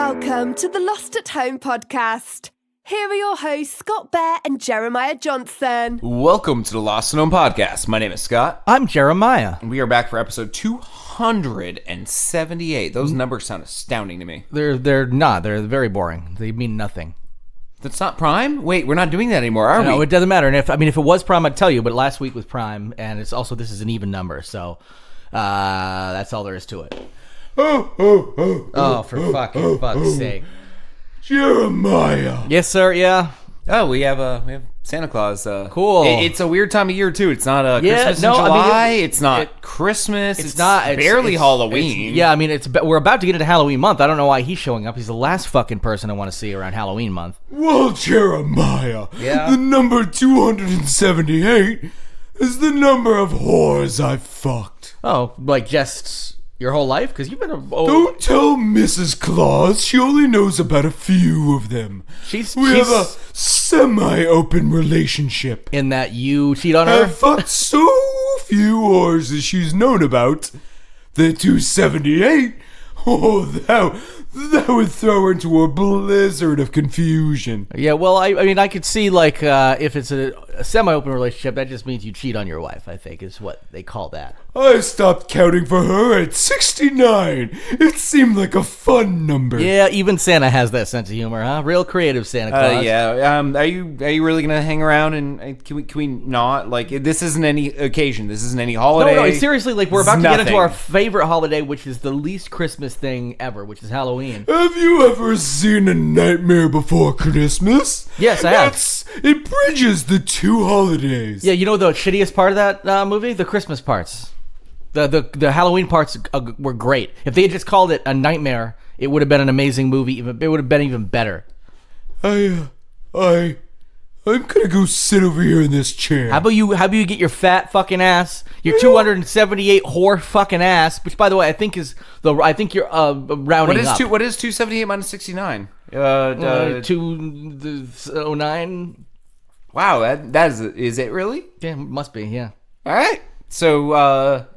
Welcome to the Lost at Home podcast. Here are your hosts, Scott Bear and Jeremiah Johnson. Welcome to the Lost at Home podcast. My name is Scott. I'm Jeremiah. And we are back for episode 278. Those numbers sound astounding to me. They're not. They're very boring. They mean nothing. That's not Prime? Wait, we're not doing that anymore, are we? No, it doesn't matter. And if it was Prime, I'd tell you. But last week was Prime, and this is an even number. So that's all there is to it. Oh, for fuck's sake. Jeremiah. Yes, sir. Yeah. Oh, we have Santa Claus. Cool. It's a weird time of year too. It's not Christmas in July. It's not Christmas. It's not. It's barely Halloween. We're about to get into Halloween month. I don't know why he's showing up. He's the last fucking person I want to see around Halloween month. Well, Jeremiah. Yeah. The number 278 is the number of whores I've fucked. Oh, like just your whole life? Because you've been Don't tell Mrs. Claus. She only knows about a few of them. We have a semi-open relationship. in that you cheat on her. I've fucked so few whores as she's known about. The 278, that would throw her into a blizzard of confusion. Yeah, well, I could see, if it's a semi-open relationship, that just means you cheat on your wife, I think, is what they call that. I stopped counting for her at 69. It seemed like a fun number. Yeah, even Santa has that sense of humor, huh? Real creative Santa Claus. Yeah. Are you really gonna hang around and can we not? Like, this isn't any occasion. This isn't any holiday. No, seriously, we're about to Nothing. get into our favorite holiday, which is the least Christmas thing ever, which is Halloween. Have you ever seen A Nightmare Before Christmas? Yes, I have. It bridges the two holidays. Yeah, you know the shittiest part of that movie? The Christmas parts. The Halloween parts were great. If they had just called it A Nightmare, it would have been an amazing movie. It would have been even better. I'm gonna go sit over here in this chair. How about you get your fat fucking ass, your 278 whore fucking ass, which by the way I think you're rounding up. What is 278 minus 69? 209. Wow, is it really? Yeah, must be. Yeah. All right. So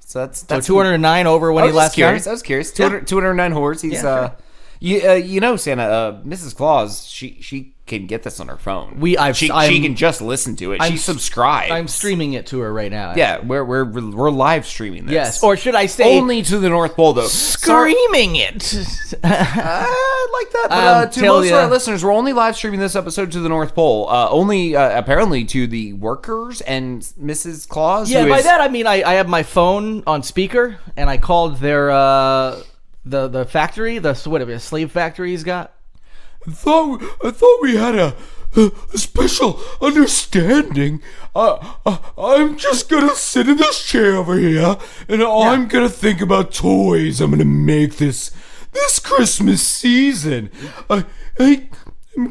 so that's 209 over when he last curious. died? I was curious. 209 whores. He's Yeah, sure. Santa, Mrs. Claus, she can get this on her phone. She can just listen to it. She's subscribed. I'm streaming it to her right now. Yeah, we're live streaming this. Yes, or should I say only to the North Pole though? screaming it? I like that. But to most of our listeners, we're only live streaming this episode to the North Pole. Only apparently to the workers and Mrs. Claus. Yeah, by that I mean I have my phone on speaker and I called their the factory, whatever slave factory he's got. I thought we had a special understanding. I'm just gonna sit in this chair over here, and I'm gonna think about toys I'm gonna make this Christmas season. I'm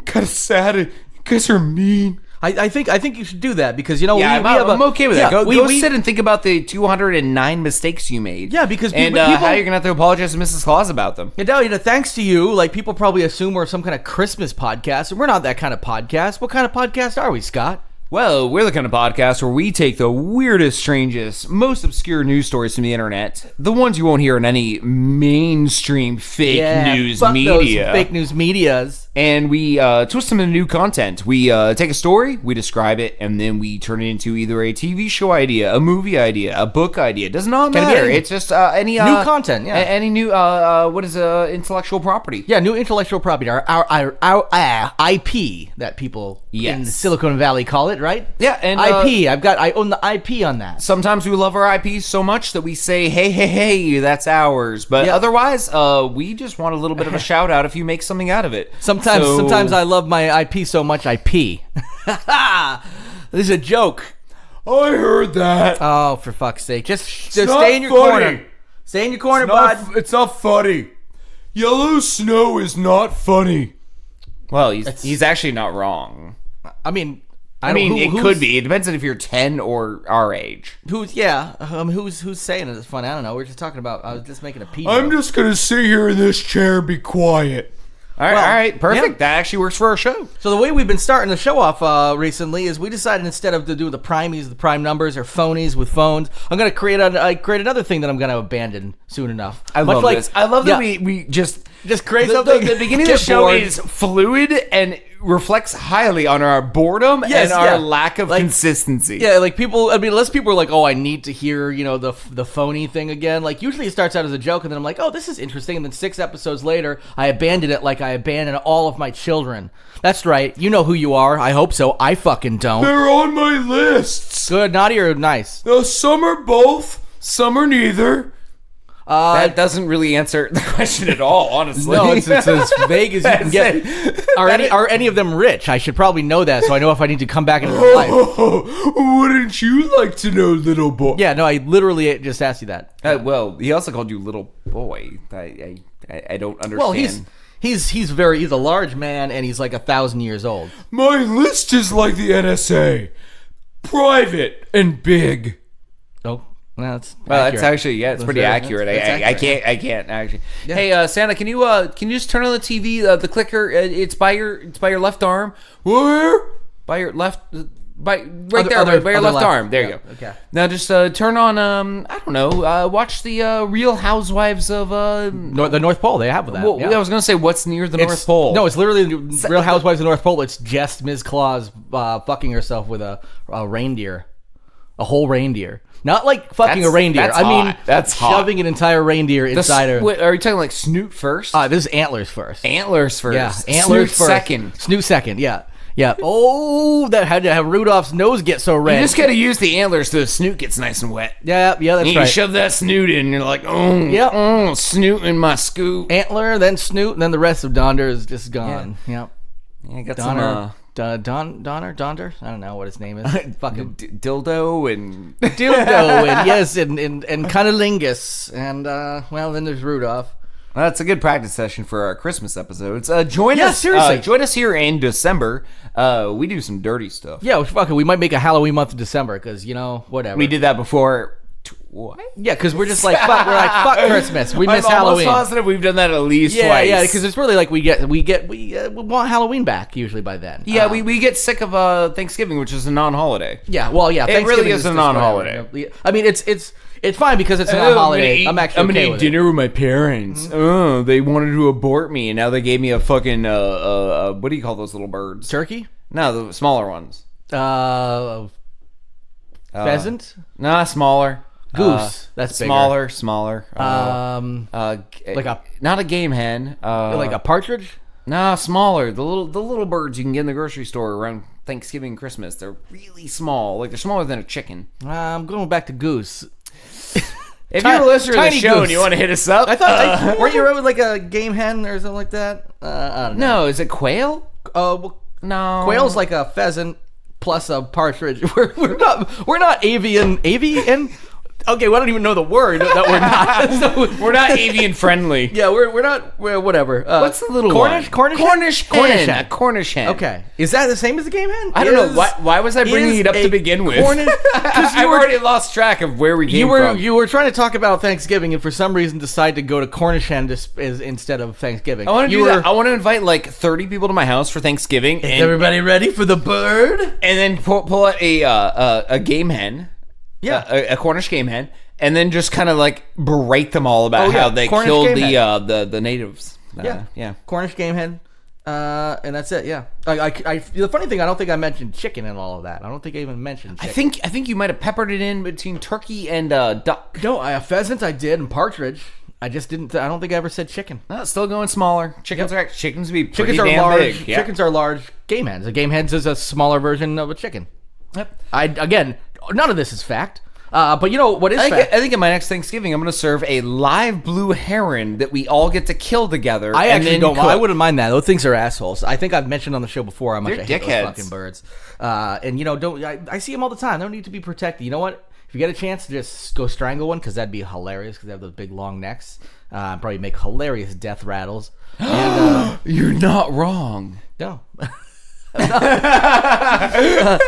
kind of sad. You guys are mean. I think you should do that because I'm okay with that. Yeah, Go sit and think about the 209 mistakes you made. Yeah, because and people, how you're gonna have to apologize to Mrs. Claus about them. Thanks to you, people probably assume we're some kind of Christmas podcast, and we're not that kind of podcast. What kind of podcast are we, Scott? Well, we're the kind of podcast where we take the weirdest, strangest, most obscure news stories from the internet, the ones you won't hear in any mainstream fake news media. Those fake news medias. And we twist them into new content. We take a story, we describe it, and then we turn it into either a TV show idea, a movie idea, a book idea. It does not matter. It's just any new content. Yeah. Any new intellectual property. Yeah, new intellectual property. Our IP that people in Silicon Valley call it, right? Yeah, and IP. I own the IP on that. Sometimes we love our IP so much that we say, hey, that's ours. But otherwise, we just want a little bit of a shout out if you make something out of it. Sometimes I love my IP so much I pee. This is a joke. I heard that. Oh, for fuck's sake. Just stay in your corner. Stay in your corner, bud. It's not funny. Yellow snow is not funny. Well, he's actually not wrong. It could be. It depends on if you're 10 or our age. Who's saying it? It's funny. I don't know. We're just talking about. I was just making a pee. I'm just gonna sit here in this chair and be quiet. All right, perfect. Yeah. That actually works for our show. So the way we've been starting the show off recently is we decided instead of to do the primies, the prime numbers, or phonies with phones, I'm going to create another thing that I'm going to abandon soon enough. I love this. I love that we just Just create The something. beginning of the get show bored. is fluid and reflects highly on our boredom Yes, and our yeah. lack of Like, consistency. Yeah, like people. I mean, unless people are like, "Oh, I need to hear, the phony thing again." Like usually it starts out as a joke, and then I'm like, "Oh, this is interesting." And then 6 episodes later, I abandon it like I abandon all of my children. That's right. You know who you are. I hope so. I fucking don't. They're on my lists. Good, naughty or nice? Some are both, some are neither. That doesn't really answer the question at all, honestly. No, it's as vague as you can get. That's Are any of them rich? I should probably know that, so I know if I need to come back into their life. Oh, wouldn't you like to know, little boy? Yeah, no, I literally just asked you that. Well, he also called you little boy. I don't understand. Well, he's a large man, and he's like 1,000 years old. My list is like the NSA. Private and big. Oh, well, that's That's actually it's pretty accurate. That's I can't actually. Hey, Santa, can you just turn on the TV? The clicker, it's by your left arm. Where? By your left. By right Other- there, other- by your other left left. arm. There you Yeah, go. okay. Now just turn on. I don't know. Watch the Real Housewives of. the North Pole. They have that. Well, yeah. I was gonna say what's near the It's- North Pole. No, it's literally the Real Housewives of the North Pole. It's just Ms. Claus fucking herself with a reindeer, a whole reindeer. Not like fucking That's- a reindeer. that's I mean, hot. That's hot. shoving an entire reindeer inside her. Wait, are you talking like snoot first? This is antlers first. Antlers first. Yeah, Snoot antlers first. second. Snoot second. Yeah, yeah. Oh, that had to have Rudolph's nose get so red. You just gotta use the antlers so the snoot gets nice and wet. yeah, that's You right. shove that snoot in, and you're like, oh, Yep. oh, snoot in my scoop. Antler, then Snoot, and then the rest of Donder is just gone. Yep. Yeah, I got Donner. Donder? I don't know what his name is. Fucking dildo and dildo and yes, and cunnilingus and well, then there's Rudolph. Well, that's a good practice session for our Christmas episodes. Join Yeah, us. seriously. Join us here in December. We do some dirty stuff. Yeah, we might make a Halloween month of December because whatever. We did that before. What? Yeah, because we're just like fuck. We're like fuck Christmas. We miss I'm Halloween. almost positive we've done that at least Yeah, twice. yeah, because it's really like we want Halloween back usually by then. Yeah, we get sick of Thanksgiving, which is a non-holiday. Yeah, well, yeah. It Thanksgiving really is a just non-holiday. whatever. I mean, it's fine because it's a non-holiday. I'm actually gonna okay eat with dinner with my parents. Oh, they wanted to abort me, and now they gave me a fucking what do you call those little birds? Turkey, No, the smaller ones. pheasant, Nah, smaller. goose. That's bigger. Smaller. Like a not a game hen. like a partridge. Nah, smaller. The little birds you can get in the grocery store around Thanksgiving and Christmas. They're really small. Like they're smaller than a chicken. I'm going back to goose. If you're a listener to the tiny show goose. and you want to hit us up, I thought weren't you with like a game hen or something like that? I don't know. no, is it quail? Well, No, quail's like a pheasant plus a partridge. We're not avian. Okay, well, I don't even know the word that we're not. So, We're not avian friendly. yeah, we're not. whatever. What's the little Cornish? one? Cornish Cornish hen. hen. A Cornish hen. Okay, is that the same as the game hen? I don't know. Why was I bringing it up to begin with? Because I've already lost track of where we came from. you were trying to talk about Thanksgiving, and for some reason decided to go to Cornish hen instead of Thanksgiving. I want to do that. I want to invite like 30 people to my house for Thanksgiving. Is everybody ready for the bird? And then pull out a game hen. Yeah. A Cornish game hen. And then just kind of like berate them all about how they Cornish killed game the natives. Yeah. Cornish game hen, and that's it. Yeah. The funny thing, I don't think I mentioned chicken and all of that. I don't think I even mentioned chicken. I think you might have peppered it in between turkey and duck. No, pheasant I did, and partridge. I just didn't. I don't think I ever said chicken. No, it's still going smaller. Chickens be pretty Chickens are damn large. big. Yeah. Chickens are large game hens. A game hens is a smaller version of a chicken. Yep. Again, none of this is fact. But you know what is fact? I think at my next Thanksgiving, I'm going to serve a live blue heron that we all get to kill together. I and actually then don't. cook. I wouldn't mind that. Those things are assholes. I think I've mentioned on the show before how much They're I hate dickheads. those fucking birds. And don't. I see them all the time. They don't need to be protected. You know what? If you get a chance to just go strangle one, because that'd be hilarious. Because they have those big long necks. Probably make hilarious death rattles. And, You're not wrong. no.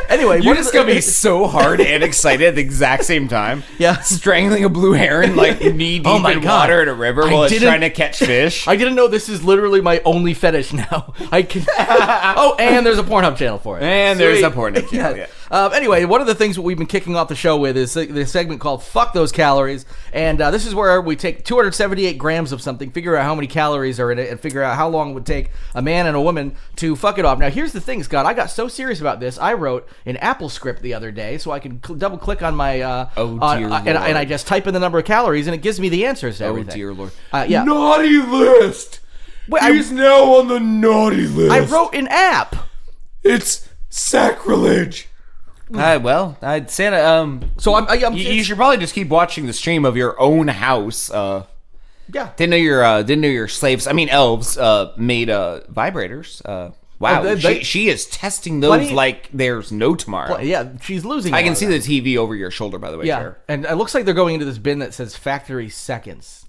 Anyway, You're what just is- going to be so hard and excited at the exact same time. Yeah. Strangling a blue heron like knee deep Oh my in God. water in a river I while it's didn't- trying to catch fish. I didn't know this is literally my only fetish now. I can. Oh, and there's a Pornhub channel for it. And there's Sweet. a Pornhub channel, yeah. Anyway, one of the things we've been kicking off the show with is the segment called Fuck Those Calories. And this is where we take 278 grams of something, figure out how many calories are in it, and figure out how long it would take a man and a woman to fuck it off. Now, here's the thing, Scott. I got so serious about this, I wrote an Apple script the other day so I can double click on my... Lord. and I just type in the number of calories, and it gives me the answers to everything. Oh, dear Lord. Yeah. Naughty list. Wait, He's now on the naughty list. I wrote an app. It's sacrilege. Santa. So I'm You should probably just keep watching the stream of your own house. yeah. Didn't know your slaves. I mean, elves made vibrators. Wow, Oh, she is testing those like there's no tomorrow. Yeah, she's losing. I a can lot see of the TV over your shoulder, by the way. that. Yeah, Jared. and it looks like they're going into this bin that says factory seconds.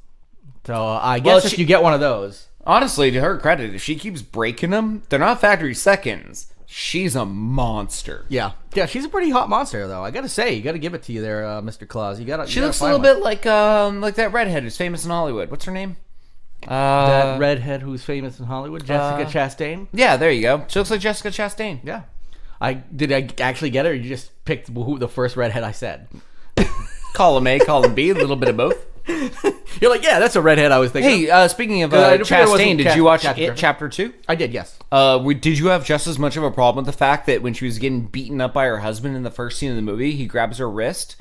So I Well, guess if you get one of those. Honestly, to her credit, if she keeps breaking them, they're not factory seconds. She's a monster. Yeah, she's a pretty hot monster, though. I gotta say, you gotta give it to you there, Mr. Claus. She looks a little bit like that redhead who's famous in Hollywood. What's her name? That redhead who's famous in Hollywood, Jessica Chastain. Yeah, there you go. She looks like Jessica Chastain. Yeah, I actually get it, or you just picked who the first redhead I said? Column A, column B, a little bit of both. You're like, yeah, that's a redhead I was thinking. Hey, speaking of Chastain, did you watch It Chapter 2? I did, yes. Did you have just as much of a problem with the fact that when she was getting beaten up by her husband in the first scene of the movie, he grabs her wrist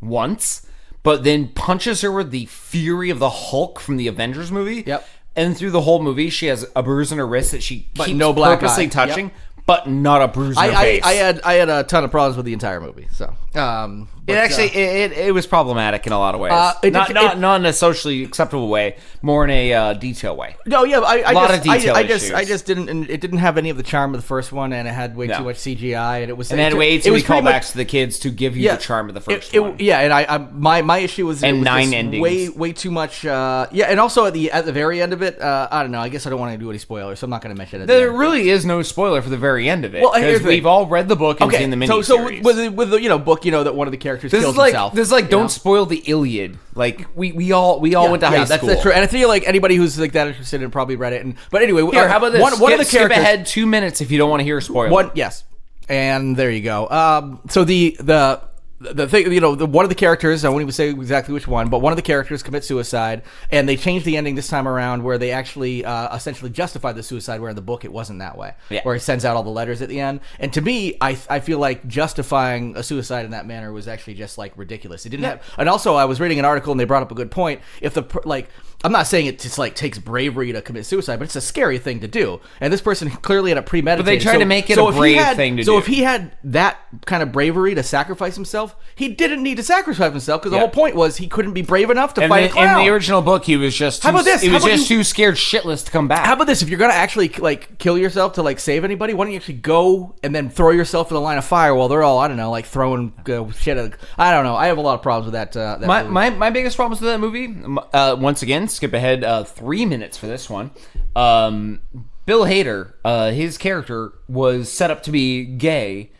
once, but then punches her with the fury of the Hulk from the Avengers movie? Yep. And through the whole movie, she has a bruise on her wrist that she keeps no black purposely eye. touching, Yep. but not a bruise on her face. I had a ton of problems with the entire movie, so... It was problematic in a lot of ways. Not in a socially acceptable way, more in a detail way. No, yeah, I just didn't. And it didn't have any of the charm of the first one, and it had way too much CGI, and it was. And then way too many pretty much- callbacks to the kids to give you the charm of the first one. Yeah, and my issue was And it was 9 just endings. way too much. And also at the very end of it, I don't know. I guess I don't want to do any spoilers, so I'm not going to mention it. There really is no spoiler for the very end of it. Well, here's because the thing. we've all read the book and seen the miniseries. So with the book, that one of the characters kills himself. This is like don't spoil the Iliad. Like we all went to high school. That's true. And I feel like anybody who's like that interested in probably read it. But anyway, Here, how about this? One of the skip characters ahead 2 minutes if you don't want to hear a spoiler. Yes, and there you go. So the thing, one of the characters, I won't even say exactly which one, but one of the characters commits suicide, and they changed the ending this time around where they actually essentially justified the suicide, where in the book it wasn't that way, where he sends out all the letters at the end. And to me, I feel like justifying a suicide in that manner was actually just like ridiculous. It didn't have, and also I was reading an article and they brought up a good point. If I'm not saying it just like takes bravery to commit suicide, but it's a scary thing to do. And this person clearly had a premeditated. But they tried to make it a brave thing to do. So if he had that kind of bravery to sacrifice himself, he didn't need to sacrifice himself because the whole point was he couldn't be brave enough to fight a clown. In the original book, he was just too, too scared shitless to come back. How about this? If you're gonna actually like kill yourself to like save anybody, why don't you actually go and then throw yourself in the line of fire while they're all, I don't know, like throwing shit at, I don't know. I have a lot of problems with that. My biggest problems with that movie, once again, skip ahead 3 minutes for this one. Bill Hader, his character was set up to be gay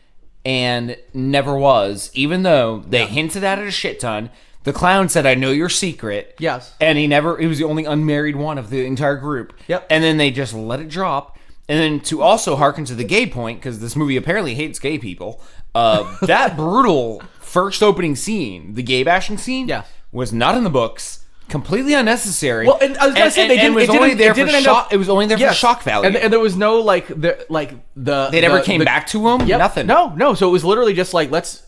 and never was, even though they hinted at it a shit ton. The clown said, "I know your secret." Yes. And he was the only unmarried one of the entire group. Yep. And then they just let it drop. And then to also hearken to the gay point, because this movie apparently hates gay people, that brutal first opening scene, the gay bashing scene, was not in the books. Completely unnecessary. Well, and I was gonna say it was only there for shock. It was only there for shock value, and there was no they never came back to him. Yep. Nothing. No. So it was literally just like let's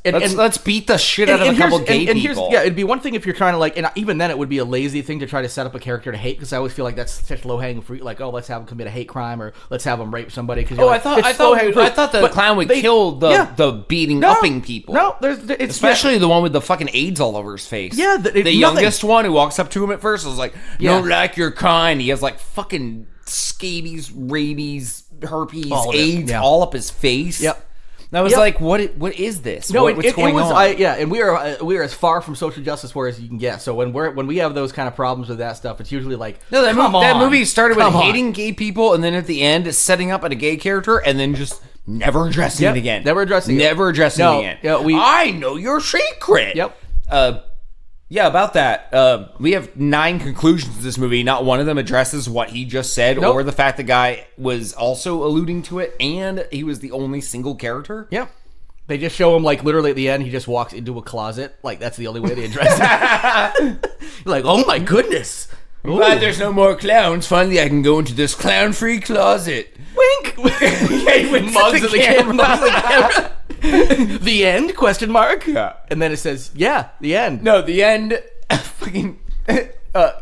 beat the shit out of a couple gay people. It'd be one thing if you're trying to and even then it would be a lazy thing to try to set up a character to hate, because I always feel like that's such low hanging fruit. Like, oh, let's have him commit a hate crime, or let's have him rape somebody. I thought the clown would kill the beating upping people. No, especially the one with the fucking AIDS all over his face. Yeah, the youngest one who walks up to him at first was like, "Don't like your kind." He has like fucking scabies, rabies, herpes, AIDS all up his face. Yep. And I was like, what is this? No, what's going on? And we are as far from social justice war as you can get. So when we have those kind of problems with that stuff, it's usually like, no, that movie started with hating gay people, and then at the end, setting up a gay character, and then just never addressing it again. Never addressing it again. Yeah, I know your secret. Yep. Yeah, about that. We have 9 conclusions to this movie. Not one of them addresses what he just said, or the fact the guy was also alluding to it, and he was the only single character. Yeah. They just show him like literally at the end. He just walks into a closet. Like that's the only way they address it. Like, oh my goodness. I'm glad there's no more clowns. Finally, I can go into this clown-free closet. Wink. He winks Mugs at the camera. Mugs at the camera. The end? Question mark. Yeah. And then it says, yeah, the end. No, the end. Fucking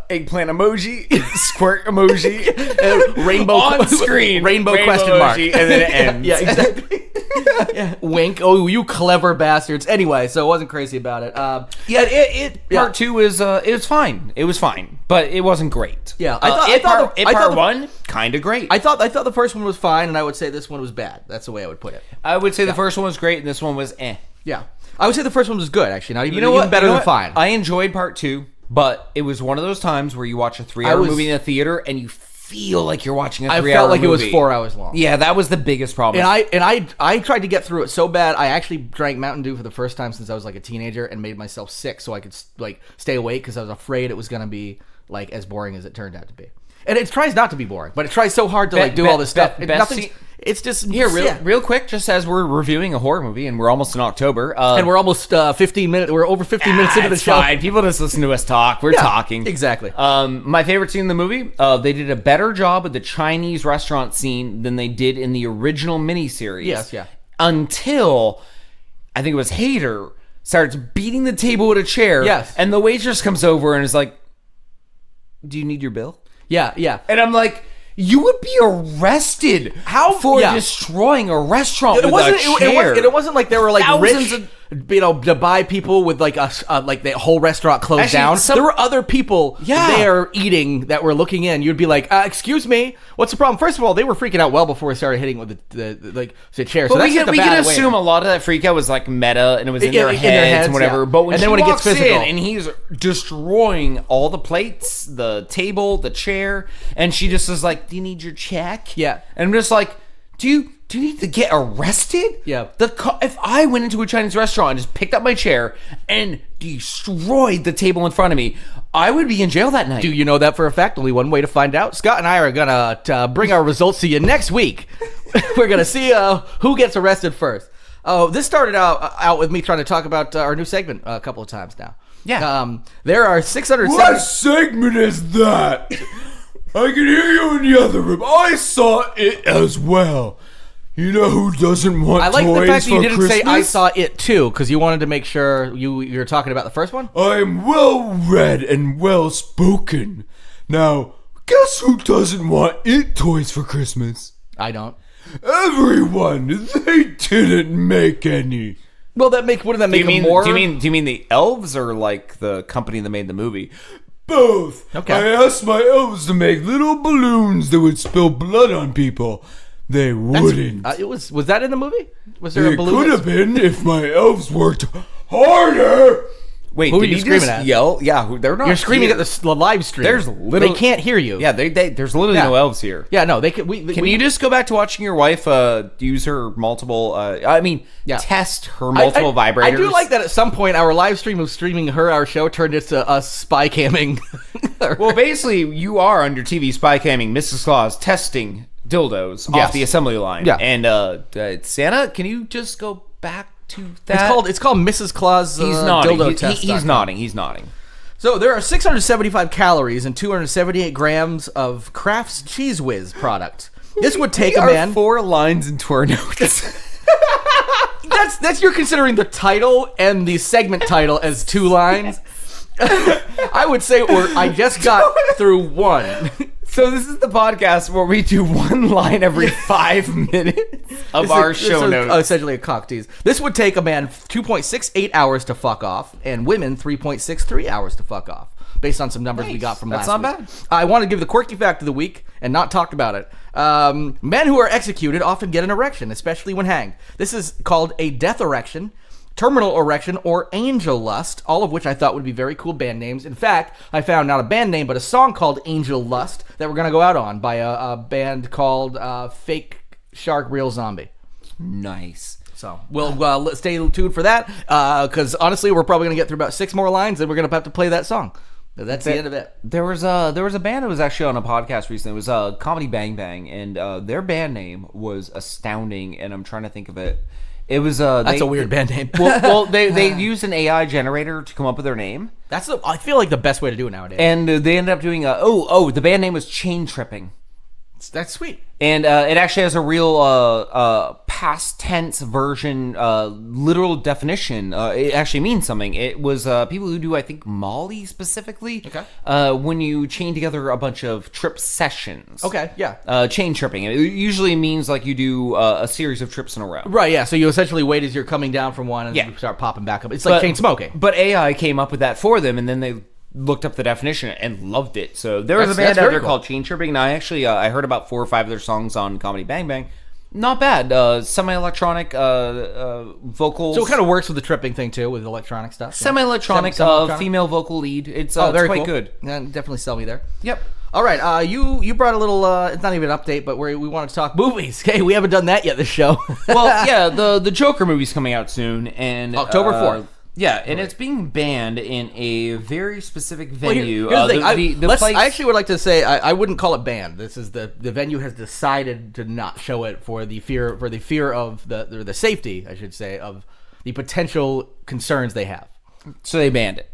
eggplant emoji, squirt emoji, Rainbow on screen, rainbow question mark, emoji, and then it ends. Yeah, exactly. Yeah. Wink. Oh, you clever bastards. Anyway, so I wasn't crazy about it. Part 2 is it was fine. It was fine, but it wasn't great. Yeah, part 1 kind of great. I thought the first one was fine, and I would say this one was bad. That's the way I would put it. I would say the first one was great, and this one was eh. Yeah, I would say the first one was good. Actually, not even, Even better than fine. I enjoyed part 2, but it was one of those times where you watch a 3-hour movie in a theater and you feel like you're watching a 3-hour movie. I felt like it was 4 hours long. Yeah, that was the biggest problem. And I tried to get through it so bad. I actually drank Mountain Dew for the first time since I was like a teenager and made myself sick so I could like stay awake because I was afraid it was going to be like as boring as it turned out to be. And it tries not to be boring, but it tries so hard to like do all this stuff. It's just here, real quick, just as we're reviewing a horror movie and we're almost in October, and we're almost 15 minutes. We're over 15 minutes into the show. Fine. People just listen to us talk. We're talking exactly. My favorite scene in the movie, they did a better job with the Chinese restaurant scene than they did in the original miniseries. Yes, yeah. Until I think it was Hader starts beating the table with a chair. Yes, and the waitress comes over and is like, "Do you need your bill?" Yeah. And I'm like, you would be arrested for destroying a restaurant with a chair. It wasn't like they were like Thousands rich, to buy people with like like the whole restaurant closed down. There were other people there eating that were looking in. You'd be like, "Excuse me, what's the problem?" First of all, they were freaking out well before we started hitting with the chair. So but we can assume a lot of that freak out was like meta and it was in their heads and whatever. Yeah. But when it gets physical, and he's destroying all the plates, the table, the chair, and she just is like, "Do you need your check?" Yeah, and I'm just like, Do you need to get arrested? Yeah. If I went into a Chinese restaurant and just picked up my chair and destroyed the table in front of me, I would be in jail that night. Do you know that for a fact? Only one way to find out. Scott and I are going to bring our results to you next week. We're going to see who gets arrested first. Oh, this started out with me trying to talk about our new segment a couple of times now. Yeah. There are 670... What segment is that? I can hear you in the other room. I saw it as well. You know who doesn't want toys for Christmas? I like the fact that you didn't say I saw it too, because you wanted to make sure you're talking about the first one? I'm well-read and well-spoken. Now, guess who doesn't want it toys for Christmas? I don't. Everyone. They didn't make any. Well, wouldn't that make them more? Do you mean the elves or like the company that made the movie? Both. Okay. I asked my elves to make little balloons that would spill blood on people. They wouldn't. Was that in the movie? Was there a balloon? It could have been if my elves worked harder. Wait, who did are you you screaming just at? yell? Yeah, they're not. You're screaming here. at the live stream. There's literally they can't hear you. Yeah, there's literally no elves here. Yeah, no, they can. Can you just go back to watching your wife use her multiple? Test her multiple vibrators. I do like that. At some point, our live stream of streaming our show turned into us spy camming. Well, basically, you are on your TV spy camming Mrs. Claus testing dildos off the assembly line. Yeah, and Santa, can you just go back to that? It's called Mrs. Claus. He's nodding. Dildo test. He's nodding. He's nodding. So there are 675 calories and 278 grams of Kraft's Cheese Whiz product. This would take a man 4 lines into our notes. That's you're considering the title and the segment title as 2 lines. I would say, I just got through 1. So this is the podcast where we do 1 line every 5 minutes of our show notes. Essentially a cock tease. This would take a man 2.68 hours to fuck off, and women 3.63 hours to fuck off, based on some numbers we got from last week. That's not bad. I want to give the quirky fact of the week and not talked about it. Men who are executed often get an erection, especially when hanged. This is called a death erection, terminal erection, or angel lust, all of which I thought would be very cool band names. In fact, I found not a band name, but a song called Angel Lust that we're going to go out on by a band called Fake Shark Real Zombie. Nice. So we'll stay tuned for that, because honestly, we're probably going to get through about 6 more lines, and we're going to have to play that song. That's the end of it. There was a band that was actually on a podcast recently. It was Comedy Bang Bang, and their band name was astounding, and I'm trying to think of it. It was That's a weird band name. well, they used an AI generator to come up with their name, I feel like the best way to do it nowadays. and they ended up doing the band name was Chain Tripping. That's sweet. And it actually has a real past tense version, literal definition. It actually means something. It was people who do, I think, Molly specifically. Okay. When you chain together a bunch of trip sessions. Okay, yeah. Chain tripping. It usually means like you do a series of trips in a row. Right, yeah. So you essentially wait as you're coming down from one and Yeah. you start popping back up. It's like chain smoking. But AI came up with that for them, and then they looked up the definition and loved it. So there was a band That's out very there cool. called Chain Tripping, and I actually I heard about 4 or 5 of their songs on Comedy Bang Bang. Not bad. Semi-electronic vocals. So it kind of works with the tripping thing too, with electronic stuff. Yeah. Semi-electronic, Semi-electronic. female vocal lead. It's, Oh, very it's quite cool. good. Yeah, definitely sell me there. Yep. All right, you brought a little. It's not even an update, but we wanted to talk movies. Okay, we haven't done that yet this show. Well, yeah, the Joker movie's coming out soon, and October 4th. Yeah, and it's being banned in a very specific Well, venue. here's the thing. Place, I actually would like to say I wouldn't call it banned. This is the venue has decided to not show it for the fear of the safety, I should say, of the potential concerns they have. so they banned it.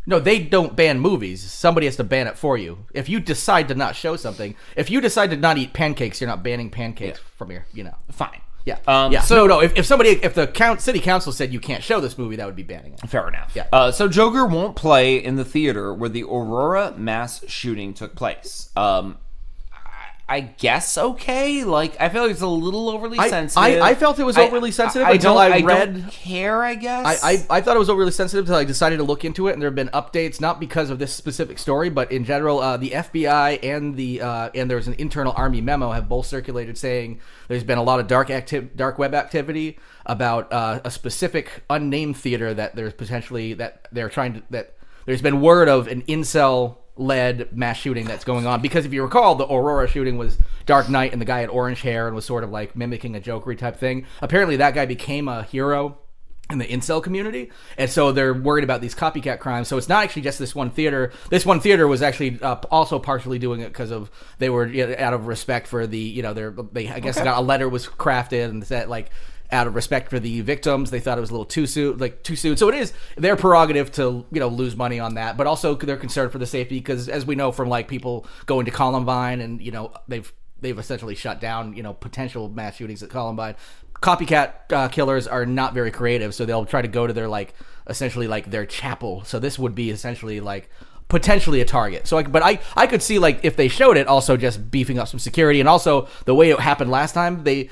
No, they don't ban movies. Somebody has to ban it for you. If you decide to not show something, if you decide to not eat pancakes, you're not banning pancakes from your, Fine. Yeah. Yeah. So no, if the city council said you can't show this movie, that would be banning it. Fair enough. Yeah. So Joker won't play in the theater where the Aurora mass shooting took place. I guess okay. Like I feel like it's a little overly sensitive. I felt it was overly sensitive I until don't, I I read. don't care. I guess. I thought it was overly sensitive until I decided to look into it, and there have been updates, not because of this specific story, but in general, the FBI and there was an internal Army memo have both circulated saying there's been a lot of dark web activity about a specific unnamed theater that there's potentially that there's been word of an incel-led mass shooting that's going on. Because if you recall, the Aurora shooting was Dark Knight, and the guy had orange hair and was sort of like mimicking a Joker-y type thing. Apparently, that guy became a hero in the incel community, and so they're worried about these copycat crimes. So it's not actually just this one theater. This one theater was actually also partially doing it because of they were out of respect for the I guess got a letter was crafted and said like out of respect for the victims, they thought it was a little too soon. So it is their prerogative to lose money on that, but also they're concerned for the safety because as we know from like people going to Columbine and they've essentially shut down potential mass shootings at Columbine. Copycat killers are not very creative, so they'll try to go to their essentially their chapel. So this would be essentially potentially a target. So, but I could see if they showed it, also just beefing up some security, and also the way it happened last time, the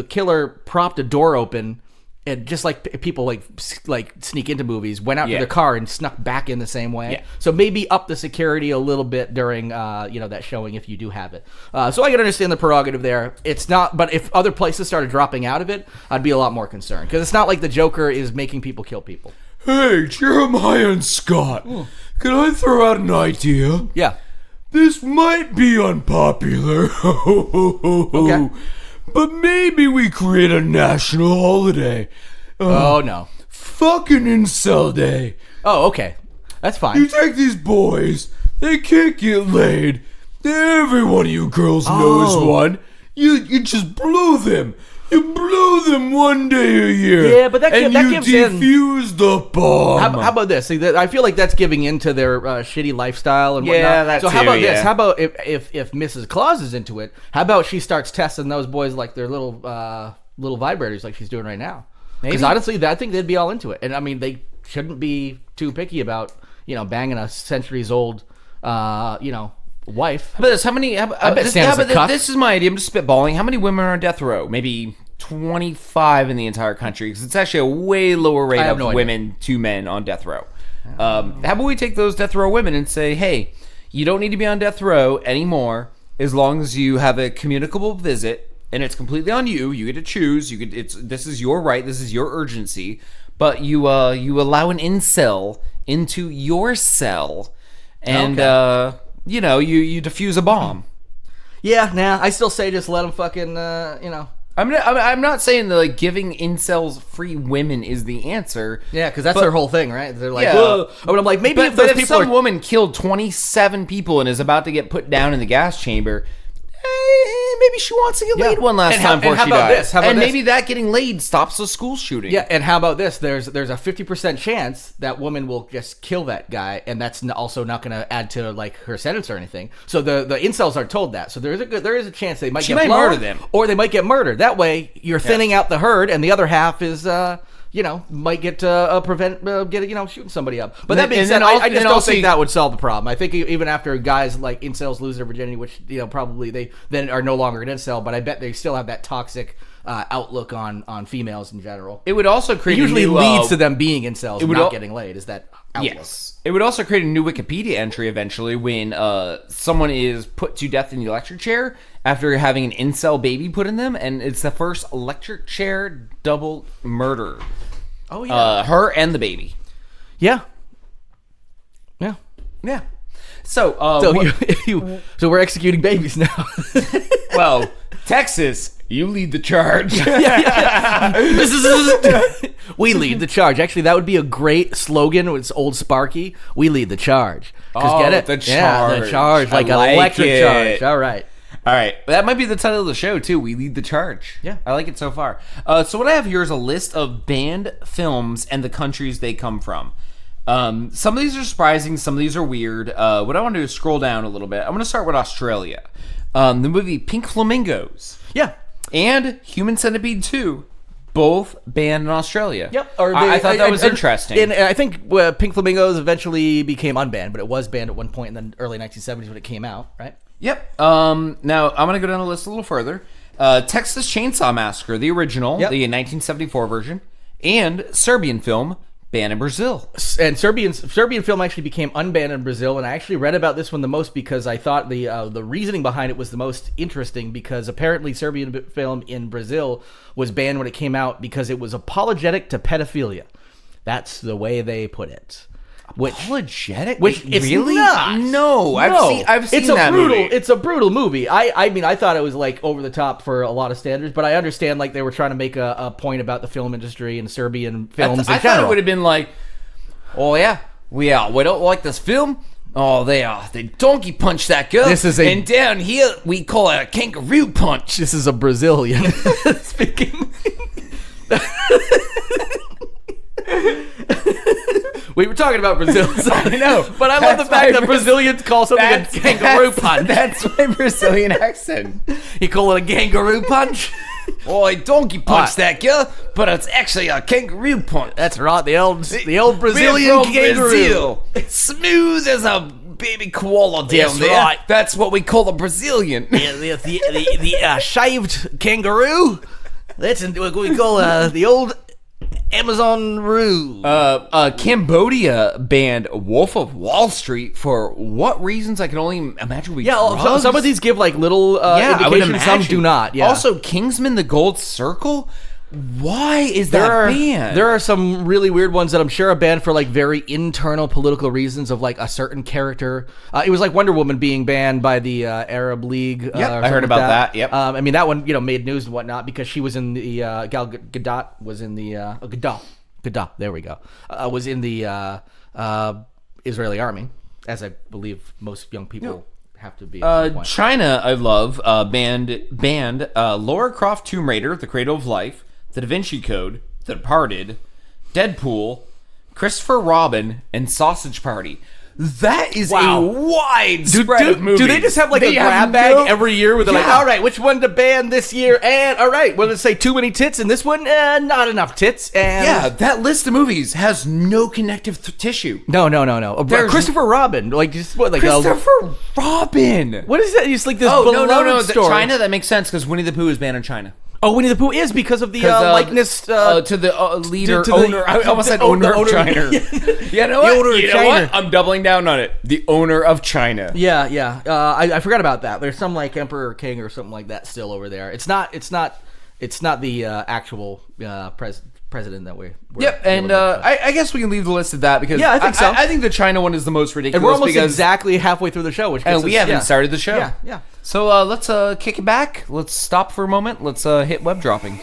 killer propped a door open, and just like people sneak into movies, went out to their car and snuck back in the same way. Yeah. So maybe up the security a little bit during that showing if you do have it. So I can understand the prerogative there. It's not, but if other places started dropping out of it, I'd be a lot more concerned because it's not like the Joker is making people kill people. Hey, Jeremiah and Scott, can I throw out an idea? Yeah. This might be unpopular, Okay. but maybe we create a national holiday. Oh no. Fucking Incel Day. Oh, okay. That's fine. You take these boys, they can't get laid. Every one of you girls knows one. You just blow them. You blow them one day a year. Yeah, but that and gives you in- defuse the bomb. How about this? See, I feel like that's giving into their shitty lifestyle and whatnot. Yeah, that so how too, about this? yeah. How about if Mrs. Claus is into it? How about she starts testing those boys like their little vibrators, like she's doing right now? Because honestly, I think they'd be all into it. And I mean, they shouldn't be too picky about banging a centuries old wife. How about this? How many? This is my idea. I'm just spitballing. How many women are on death row? Maybe 25 in the entire country, because it's actually a way lower rate of women to men on death row. How about we take those death row women and say, hey, you don't need to be on death row anymore as long as you have a communicable visit, and it's completely on you. You get to choose. This is your right. This is your urgency. But you allow an incel into your cell, and you defuse a bomb. Yeah, I still say just let them fucking I'm not saying that giving incels free women is the answer. Yeah, because that's their whole thing, right? They're like, Yeah. whoa. But I'm like, maybe if those if people some are... woman killed 27 people and is about to get put down in the gas chamber, maybe maybe she wants to get Yeah. laid one last And how- time before and how she about dies. this? How about and this? maybe that getting laid stops the school shooting. Yeah, and how about this? There's a 50% chance that woman will just kill that guy, and that's also not going to add to like her sentence or anything. So the incels are told that. So there is a chance they might She get might blown, murder them. or they might get murdered. That way, you're thinning out the herd, and the other half is might get shooting somebody up. But that being And said, then I just and don't also think you- that would solve the problem. I think even after guys like incels lose their virginity, which probably they then are no longer an incel, but I bet they still have that toxic outlook on females in general. It would also It create usually a new, leads to them being incels and would not al- getting laid. Is that outlook? Yes. It would also create a new Wikipedia entry eventually when someone is put to death in the electric chair after having an incel baby put in them, and it's the first electric chair double murder. Oh yeah. Her and the baby. Yeah. Yeah. Yeah. So, So what- so we're executing babies now. well, Texas, you lead the charge. We lead the charge. Actually, that would be a great slogan. It's old Sparky. We lead the charge. 'Cause Oh, get it? the Yeah, the charge. charge, like I an like electric it. charge. All right. All right, that might be the title of the show too. We lead the charge. Yeah. I like it so far. So what I have here is a list of banned films and the countries they come from. Some of these are surprising, some of these are weird. What I want to do is scroll down a little bit. I'm going to start with Australia. The movie Pink Flamingos Yeah. and Human Centipede 2, both banned in Australia. Yep. I thought that was interesting. And I think Pink Flamingos eventually became unbanned, but it was banned at one point in the early 1970s when it came out, right? Yep. Now I'm gonna go down the list a little further. Texas Chainsaw Massacre, the original, Yep. the 1974 version, and Serbian film banned in Brazil. And Serbian film actually became unbanned in Brazil, and I actually read about this one the most because I thought the reasoning behind it was the most interesting, because apparently Serbian film in Brazil was banned when it came out because it was apologetic to pedophilia. That's the way they put it. Apologetic? Which it's really? not. No, I've seen it's a that brutal, movie. It's a brutal movie. I mean, I thought it was like over the top for a lot of standards, but I understand like they were trying to make a point about the film industry and Serbian films I in thought general. it would have been like, oh yeah, we don't like this film. Oh, they donkey punch that girl. This is a- and down here we call it a kangaroo punch. This is a Brazilian speaking. We were talking about Brazil. I know, But I love the That's fact why that Brazilians call something a kangaroo punch. That's my Brazilian accent. You call it a kangaroo punch? Oh, I donkey punch Ah. that girl, but it's actually a kangaroo punch. That's right, the old We're Brazilian from kangaroo. Brazil. Smooth as a baby koala down That's there. right. That's what we call a Brazilian. Yeah, the shaved kangaroo. That's what we call the old Amazon roo. Cambodia banned Wolf of Wall Street for what reasons? I can only imagine. Some of these give like little I would indications. Some imagine. do not. Yeah. Also, Kingsman: The Gold Circle. Why is that banned? There are some really weird ones that I'm sure are banned for like very internal political reasons of like a certain character. It was like Wonder Woman being banned by the Arab League. Yep, or I heard something about like that. Yep. I mean that one made news and whatnot because she was in the Gal Gadot was in the Gadot. There we go. Was in the Israeli army, as I believe most young people have to be. At some point. China, I love, banned Lara Croft Tomb Raider, The Cradle of Life, The Da Vinci Code, The Departed, Deadpool, Christopher Robin, and Sausage Party. That is Wow. a wide spread of movies. Do they just have like a grab bag every year where they're like, all right, which one to ban this year? And all right, well, let's say too many tits in this one, not enough tits. And Yeah, that list of movies has no connective tissue. no. There's- Christopher Robin, like just what, like Christopher Robin. what is that? Just like this Oh, beloved no. story. China, that makes sense because Winnie the Pooh is banned in China. Oh, Winnie the Pooh is because of the 'Cause, likeness to the leader, to the- owner. I almost said the owner owner- of China. You know what? owner of You know China. what? I'm doubling down on it. The owner of China. Yeah. I forgot about that. There's some like Emperor or King or something like that still over there. It's not the actual president that we're Yep, and I guess we can leave the list at that because Yeah, I think so. I think the China one is the most ridiculous. and we're almost because, exactly halfway through the show, which and gets we us- haven't yeah. started the show. Yeah. So let's kick it back. Let's stop for a moment. Let's hit web dropping.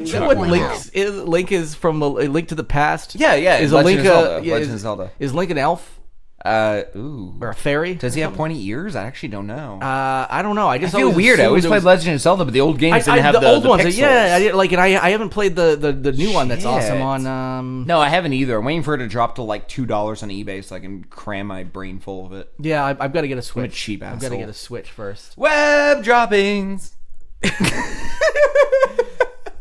Is that what Link is from A Link to the Past? Yeah. Is a Legend Link of Zelda. yeah, Legend of Zelda. Is Link an elf Ooh. or a fairy? Does he have pointy ears? I actually don't know. I don't know. I just I feel always weird. I assumed always it played was- Legend of Zelda, but the old games didn't have the old ones. pixels. Yeah, I haven't played the new one that's awesome Shit. on. No, I haven't either. I'm waiting for it to drop to like $2 on eBay so I can cram my brain full of it. Yeah, I've got to get a Switch. cheap I've got to asshole. get a Switch first. Web droppings.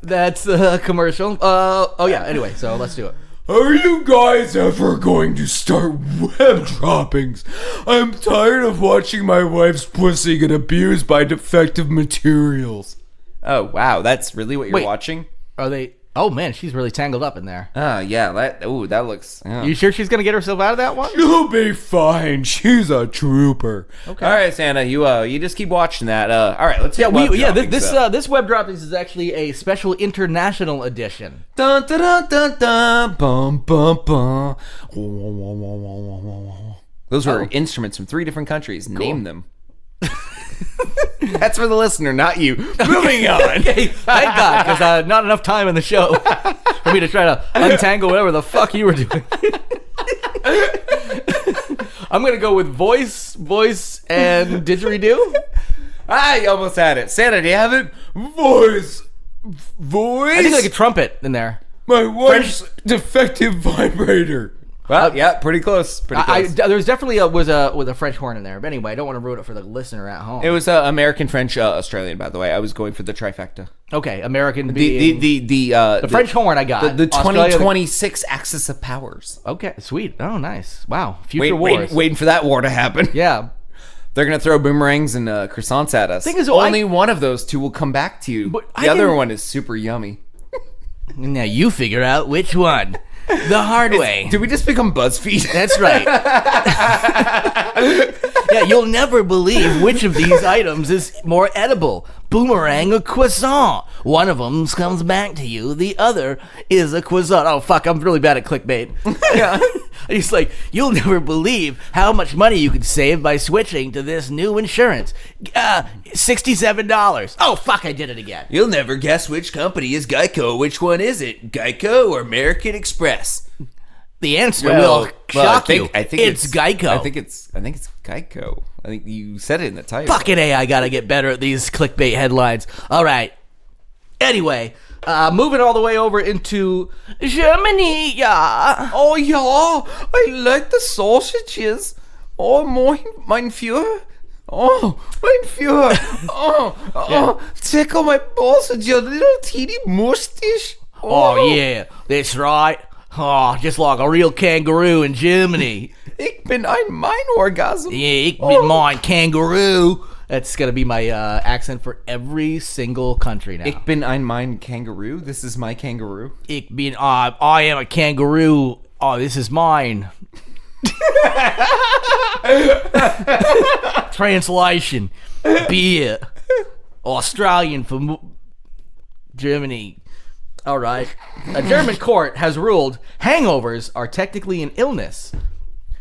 That's a commercial. Oh yeah. Anyway, so let's do it. Are you guys ever going to start web droppings? I'm tired of watching my wife's pussy get abused by defective materials. Oh wow, that's really what you're Wait. watching? Are they? Oh man, she's really tangled up in there. Oh yeah, that looks. Yeah. You sure she's gonna get herself out of that one? She'll be fine. She's a trooper. Okay. All right, Santa, you just keep watching that. All right, let's Yeah, hit web droppings this up. this web droppings is actually a special international edition. Dun dun dun dun dun bum bum bum. Those were instruments from 3 different countries. Name them. That's for the listener, not you. Moving on. Okay, thank God, because not enough time in the show for me to try to untangle whatever the fuck you were doing. I'm gonna go with voice, and didgeridoo. You almost had it. Santa, do you have it? Voice. I think like a trumpet in there. My wife's defective vibrator. Well, yeah, pretty close. Pretty close. There's definitely was a French horn in there, but anyway, I don't want to ruin it for the listener at home. It was American, French, Australian. By the way, I was going for the trifecta. Okay, American being The French horn. I got the Australia, 2026 axis of powers. Okay, sweet. Oh, nice. Wow, future wars. Waiting for that war to happen. Yeah. They're gonna throw boomerangs and croissants at us. Thing is, only one of those 2 will come back to you. But The other one is super yummy. Now you figure out which one. The hard way. Did we just become BuzzFeed? That's right. Yeah, you'll never believe which of these items is more edible. Boomerang or croissant. One of them comes back to you. The other is a croissant. Oh, fuck, I'm really bad at clickbait. Yeah. He's like, you'll never believe how much money you could save by switching to this new insurance. $67. Oh, fuck, I did it again. You'll never guess which company is Geico. Which one is it? Geico or American Express? The answer will shock you. I think it's Geico. I think it's Geico. I think you said it in the title. Fucking A, I gotta get better at these clickbait headlines. All right. Anyway, moving all the way over into Germany, yeah. Oh yeah, I like the sausages. Oh, mein Führer. Oh, mein Führer. Oh, tickle my balls with your little teeny mustache. Oh, yeah, that's right. Oh, just like a real kangaroo in Germany. Ich bin mein Orgasm. Yeah, ich bin mein kangaroo. That's gonna be my accent for every single country now. Ich bin mein kangaroo. This is my kangaroo. Ich bin, I am a kangaroo. Oh, this is mine. Translation: beer. Australian for Germany. All right. A German court has ruled hangovers are technically an illness.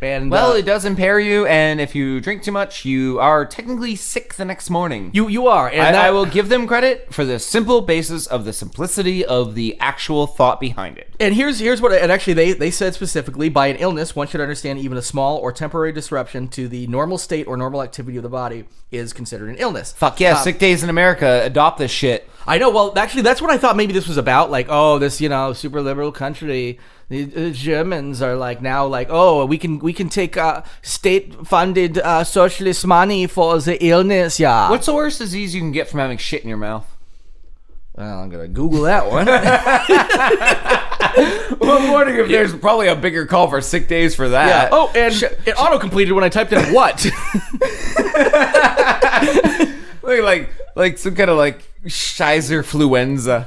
And Well, it does impair you, and if you drink too much, you are technically sick the next morning. you are, and I will give them credit for the simple basis of the simplicity of the actual thought behind it. And here's what, and actually they said specifically, by an illness, one should understand even a small or temporary disruption to the normal state or normal activity of the body is considered an illness. Fuck yeah, sick days in America, adopt this shit. I know. Well, actually, that's what I thought maybe this was about. Like, oh, this super liberal country. The Germans are like now like, oh, we can take state-funded socialist money for the illness. Yeah. What's the worst disease you can get from having shit in your mouth? Well, I'm gonna Google that one. Well, I'm wondering if there's probably a bigger call for sick days for that. Yeah. Oh, and it auto-completed when I typed in what? like some kind of like Scheizerfluenza.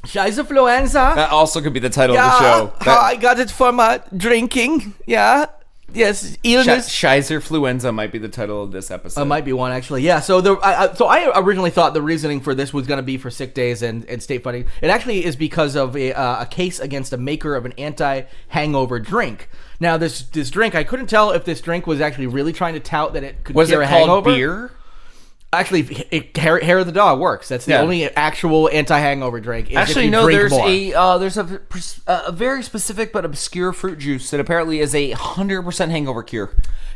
Scheizerfluenza. That also could be the title of the show. I got it from drinking. Yeah. Yes, illness. Scheizerfluenza might be the title of this episode. Might be one actually. Yeah. So I originally thought the reasoning for this was going to be for sick days and state funding. It actually is because of a case against a maker of an anti-hangover drink. Now this drink, I couldn't tell if this drink was actually really trying to tout that it could cure a hangover. Was it called beer? Actually, hair of the dog works. That's the Yeah. only actual anti-hangover drink. Is if Actually, you no. drink There's more. there's a very specific but obscure fruit juice that apparently is a 100% hangover cure.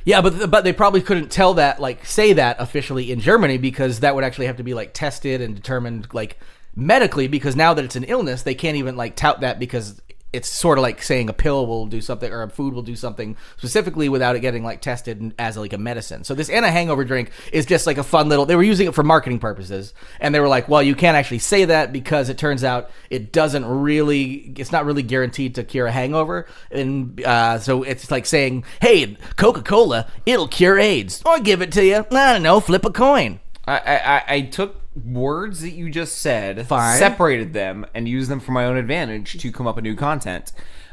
Yeah, but they probably couldn't tell that, like, say that officially in Germany, because that would actually have to be, like, tested and determined, like, medically, because now that it's an illness, they can't even, like, tout that, because it's sort of like saying a pill will do something or a food will do something specifically without it getting, like, tested as, like, a medicine. So this anti-hangover drink is just, like, a fun little... They were using it for marketing purposes, and they were like, well, you can't actually say that because it turns out it doesn't really... It's not really guaranteed to cure a hangover, and so it's like saying, hey, Coca-Cola, it'll cure AIDS. Or give it to you. I don't know, flip a coin. I took words that you just said, Fine. separated them, and used them for my own advantage to come up with new content.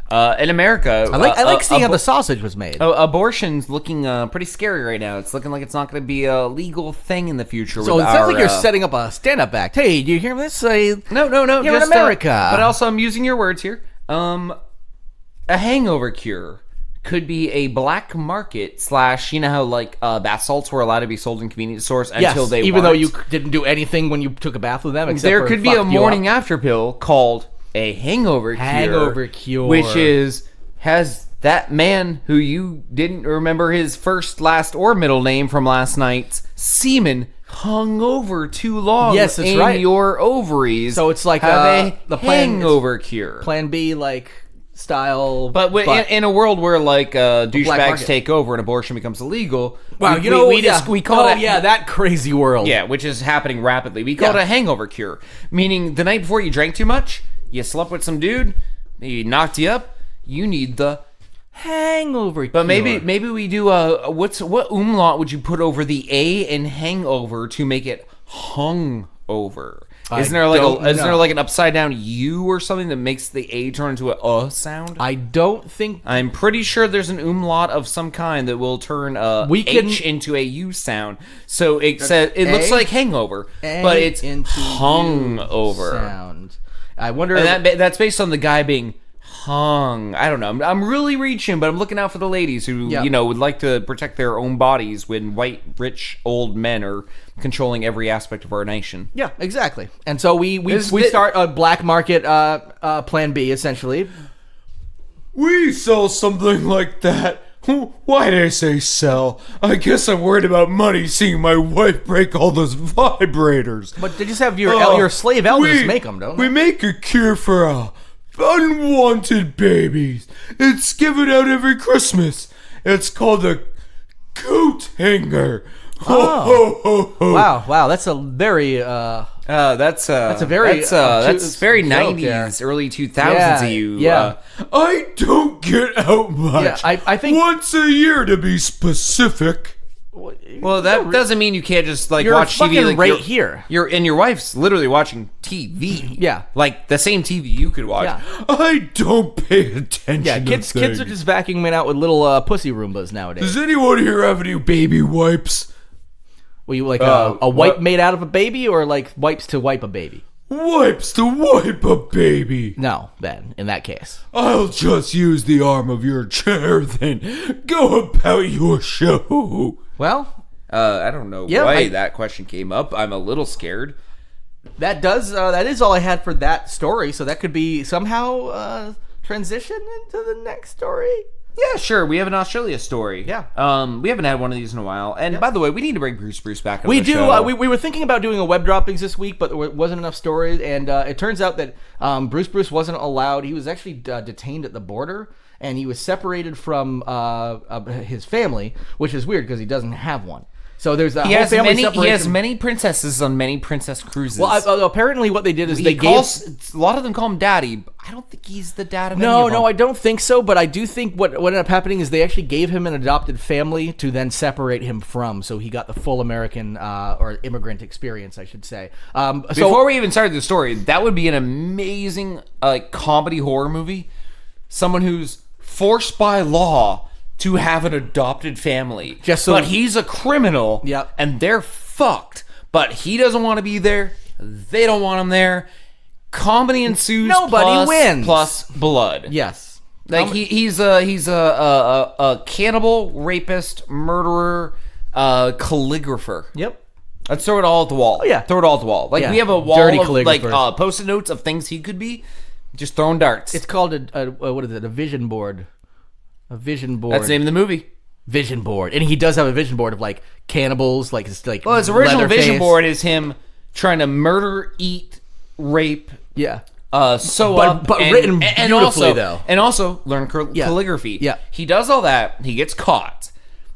In America, I like seeing how the sausage was made. abortion's looking pretty scary right now. It's looking like it's not going to be a legal thing in the future. So with it sounds our, like you're setting up a stand-up act. Hey, do you hear this? No. Here in just, America. but also, I'm using your words here. A hangover cure could be a black market / you know how like bath salts were allowed to be sold in convenience stores until they even though weren't? you didn't do anything when you took a bath with them. Except There for could be fuck a you morning up. after pill called a hangover cure, which has that man who you didn't remember his first, last, or middle name from last night's semen hung over too long. Yes, that's in right. your ovaries. So it's like have the a plan is- hangover cure. Plan B like style, But in a world where like douchebags market. take over and abortion becomes illegal, wow, we call it that crazy world. yeah, which is happening rapidly. We call it a hangover cure, meaning the night before you drank too much, you slept with some dude, he knocked you up, you need the hangover. But maybe we do what umlaut would you put over the A in hangover to make it hung over? Isn't there like an upside down U or something that makes the A turn into a sound? I don't think I'm pretty sure there's an umlaut of some kind that will turn We can- H into a U sound. So it says it looks A- like hangover, A but it's into hung U over. sound. I wonder. And that's based on the guy being hung. I don't know. I'm really reaching, but I'm looking out for the ladies who would like to protect their own bodies when white, rich, old men are controlling every aspect of our nation. Yeah, exactly. And so we This- start a black market plan B essentially. We sell something like that. Why did I say sell? I guess I'm worried about money seeing my wife break all those vibrators. But they just have your slave elders make them, don't they? We make a cure for unwanted babies. It's given out every Christmas. It's called a coat hanger. Ho, ho, ho, ho. Wow, that's a very That's a very that's obtuse very joke 90s, there. early 2000s of you. Yeah. I don't get out much. Yeah, I think- once a year to be specific. Well, that doesn't mean you can't just like You're watch TV fucking like right you're- here. And your wife's literally watching TV. Yeah. like the same TV you could watch. Yeah. I don't pay attention. Yeah, to kids things. are just vacuuming out with little pussy Roombas nowadays. Does anyone here have any baby wipes? Were you like Uh, a wipe what? made out of a baby, or like wipes to wipe a baby? Wipes to wipe a baby. No, Ben. In that case, I'll just use the arm of your chair then. Go about your show. well, I don't know Yeah, why that question came up. I'm a little scared. that is all I had for that story. So that could be somehow transition into the next story. Yeah, sure. We have an Australia story. Yeah. We haven't had one of these in a while. And by the way, we need to bring Bruce back on We the do. show. We were thinking about doing a web droppings this week, but there wasn't enough stories. And it turns out that Bruce wasn't allowed. He was actually detained at the border, and he was separated from his family, which is weird because he doesn't have one. So there's a he whole has family many. separation. He has many princesses on many princess cruises. Well, apparently what they did is they a lot of them call him Daddy. But I don't think he's the dad of any of them. No, I don't think so. But I do think what ended up happening is they actually gave him an adopted family to then separate him from, so he got the full American or immigrant experience, I should say. Before we even started the story, that would be an amazing comedy horror movie. Someone who's forced by law to have an adopted family. But he's a criminal. Yep. And they're fucked. But he doesn't want to be there. They don't want him there. Comedy ensues. Nobody wins. Plus blood. Yes. Like he's a cannibal, rapist, murderer, calligrapher. Yep. Let's throw it all at the wall. Oh, yeah. Throw it all at the wall. Like, Yeah. we have a wall Dirty of, like, calligrapher. Post-it notes of things he could be. Just throwing darts. It's called what is it? A vision board. A vision board. That's the name of the movie. Vision board, and he does have a vision board of like cannibals, like it's like. Well, his original vision Leatherface. board is him trying to murder, eat, rape, Yeah. sew But- up, but and, written and beautifully, also, though. and also learn Yeah. calligraphy. Yeah. He does all that. He gets caught,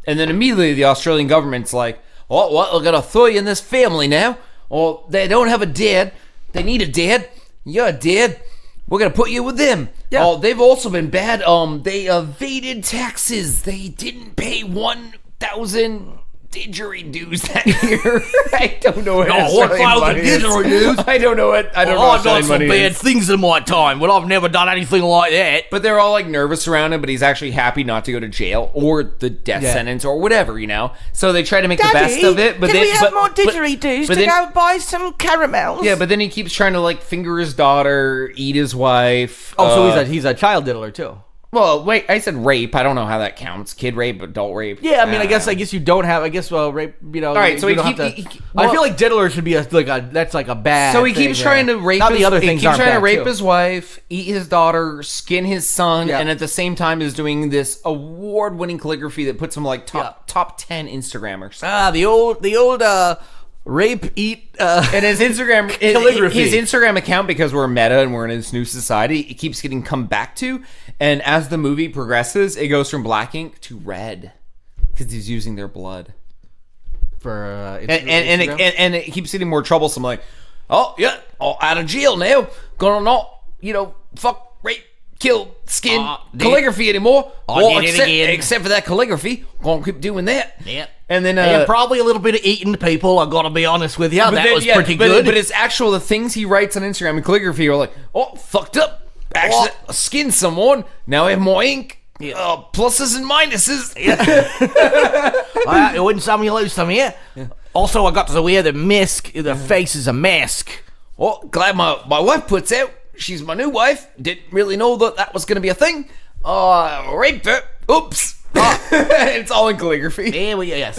and then immediately the Australian government's like, "Oh, what? We're gonna throw you in this family now. Or they don't have a dad. They need a dad. You're a dad. We're gonna put you with them." Yeah. Oh, they've also been bad. They evaded taxes. They didn't pay 1,000 didgeridoos that year. I don't know what Australian 1,000 money is. didgeridoos? I don't know what. I don't know what Australian money is. things in my time, but I've never done anything like that. But they're all like nervous around him, but he's actually happy not to go to jail or the death Yeah. sentence or whatever, you know. So they try to make the best of it. But then, buy some caramels? yeah, but then he keeps trying to like finger his daughter, eat his wife. Oh, so he's a child diddler too. Well, wait, I said rape. I don't know how that counts. Kid rape, adult rape. Yeah, I mean, I guess you don't have. I guess rape. You know. All right, so you he don't keep- have to- he- I well- feel like diddler should be that's like a bad. So he thing keeps there. trying to rape. Not his, the other he things keeps aren't trying to bad, rape too. his wife, eat his daughter, skin his son, Yeah. and at the same time is doing this award-winning calligraphy that puts him like top 10 Instagrammers. the old rape eat. And his Instagram Calligraphy. his Instagram account, because we're meta and we're in this new society, it keeps getting come back to. And as the movie progresses, it goes from black ink to red because he's using their blood. For And it keeps getting more troublesome. Like, oh yeah, out of jail now. Gonna not, fuck, rape, kill, skin, calligraphy anymore. Well, did it again. except for that calligraphy, gonna keep doing that. Yeah. And then and probably a little bit of eating people. I gotta be honest with you. That then, was yeah, pretty but, good. But it's actual the things he writes on Instagram and calligraphy are like, oh, fucked up. Actually, skinned someone. Now I have more ink. Pluses and minuses. You win some, you lose some. Yeah. Also, I got to wear the mask. The face is a mask. Well, glad my wife puts out. She's my new wife. Didn't really know that was going to be a thing. Raped her. Oops. It's all in calligraphy. Yeah, well, yes.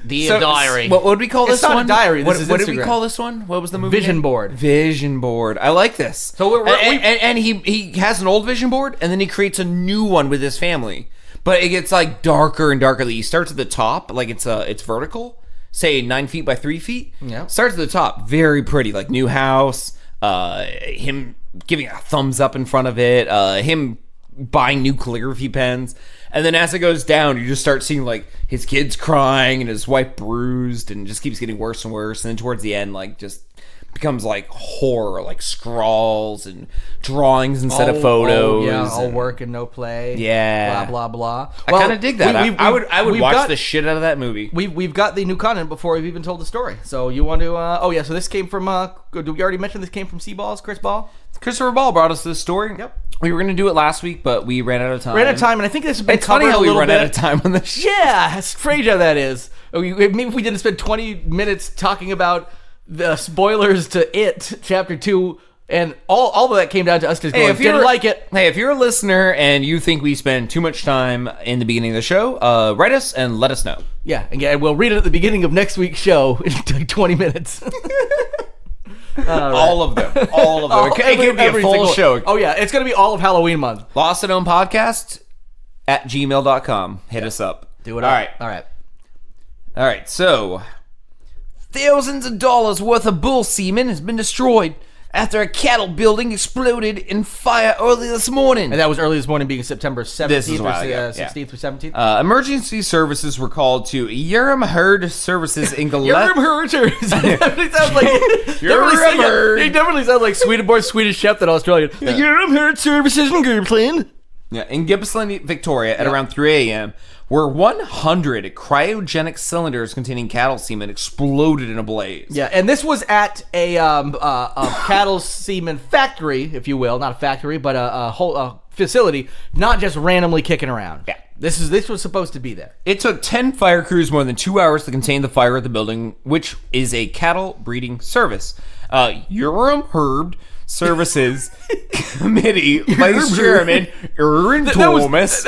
Dear diary. What would we call It's this not a one? diary, this is What did we Instagram. call this one? What was the movie Vision name? board. Vision board. I like this. So and he has an old vision board, and then he creates a new one with his family. But it gets like darker and darker. He starts at the top, like it's vertical, say 9 feet by 3 feet. Yeah. Starts at the top, very pretty, like new house. Him giving a thumbs up in front of it. Him buying new calligraphy pens. And then as it goes down, you just start seeing like his kids crying and his wife bruised, and it just keeps getting worse and worse. And then towards the end, like just becomes like horror, like scrawls and drawings instead of photos. Yeah, all and- work and no play. Yeah. Blah blah blah. I kind of dig that. I would we've watch got- the shit out of that movie. We've got the new content before we've even told the story. So you want to? So this came from. Did we already mention this came from Seaballs, Chris Ball? Christopher Ball brought us this story. Yep. We were going to do it last week, but we ran out of time. Ran out of time, and I think this has been It's funny covered how a we little run bit. out of time on this show. Yeah, it's strange how that is. Maybe if we didn't spend 20 minutes talking about the spoilers to It Chapter 2, and all of that came down to us just going, didn't like it. Hey, if you're a listener and you think we spend too much time in the beginning of the show, write us and let us know. Yeah, and we'll read it at the beginning of next week's show in like 20 minutes. All of them. All of them. It could be a Every full single- show. Oh, yeah, it's going to be all of Halloween month. Lost and Own Podcast at gmail.com. Hit us up. Do it All up. right. All right. All right, so thousands of dollars worth of bull semen has been destroyed after a cattle building exploded in fire early this morning. And that was early this morning, being September 17th This is a while or ago, 16th or 17th. Emergency services were called to Urim Herd Services in Gillette. It definitely sounds like Herd. He definitely sounds like Swedish chef that Australian. Urim Herd Services in Gippsland. Yeah, in Gippsland, Victoria, at around 3 a.m., where 100 cryogenic cylinders containing cattle semen exploded in a blaze. Yeah, and this was at a cattle semen factory, if you will, not a factory, but a whole facility, not just randomly kicking around. Yeah. This was supposed to be there. It took 10 fire crews more than 2 hours to contain the fire at the building, which is a cattle breeding service. Urim Herd Services Committee Vice Chairman Aaron Thomas.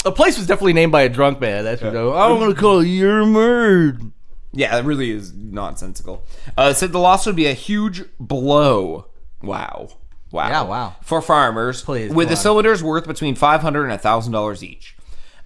A place was definitely named by a drunk man. That's what I'm going to call it Urim Herd. Yeah, it really is nonsensical. It said the loss would be a huge blow. Wow. Yeah, wow. For farmers, Please, with go the on. cylinders worth between $500 and $1,000 each.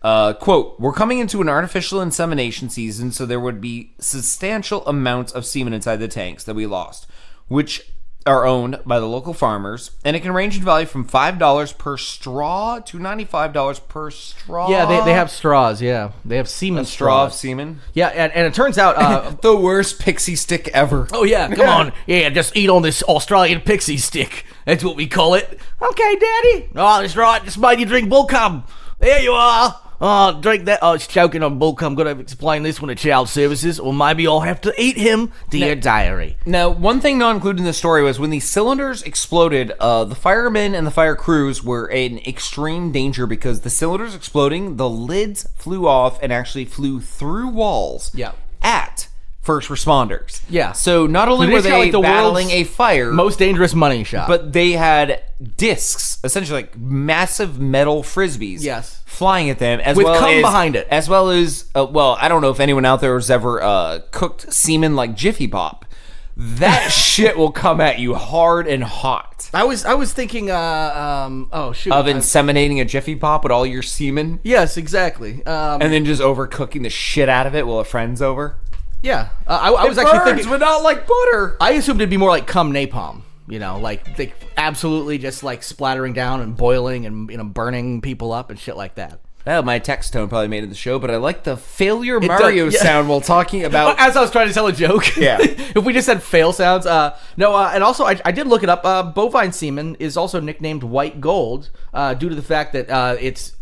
Quote, we're coming into an artificial insemination season, so there would be substantial amounts of semen inside the tanks that we lost, which are owned by the local farmers, and it can range in value from $5 per straw to $95 per straw. Yeah, they have straws. Yeah, they have semen straw of straws. semen. Yeah, and it turns out. The worst pixie stick ever. Oh yeah, come on. Yeah, just eat on this Australian pixie stick. That's what we call it. Okay, Daddy. Oh, that's right. Just made you drink bull cum. There you are. Oh, drink that. Oh, it's choking on bull cum. Gotta explain this one to child services, or maybe I'll have to eat him to your diary. Now, one thing not included in the story was when the cylinders exploded, the firemen and the fire crews were in extreme danger because the cylinders exploding, the lids flew off and actually flew through walls Yeah. at first responders. Yeah. So not only But were it's kinda they like the battling world's a fire, Most dangerous money shot. but they had discs, essentially like massive metal frisbees, Yes. flying at them, as With well cum as behind it. as well as well, I don't know if anyone out there has ever cooked semen like Jiffy Pop. That shit will come at you hard and hot. I was thinking. Oh shoot. Of inseminating a Jiffy Pop with all your semen, Yes, exactly. and then just overcooking the shit out of it while a friend's over. Yeah. I was actually thinking. but not like butter. I assumed it'd be more like cum napalm. You know, like they absolutely just like splattering down and boiling and burning people up and shit like that. Well, my text tone probably made it the show, but I like the failure does- Mario yeah. sound while talking about. As I was trying to tell a joke. Yeah. If we just said fail sounds. And also I did look it up. Bovine semen is also nicknamed white gold due to the fact that it's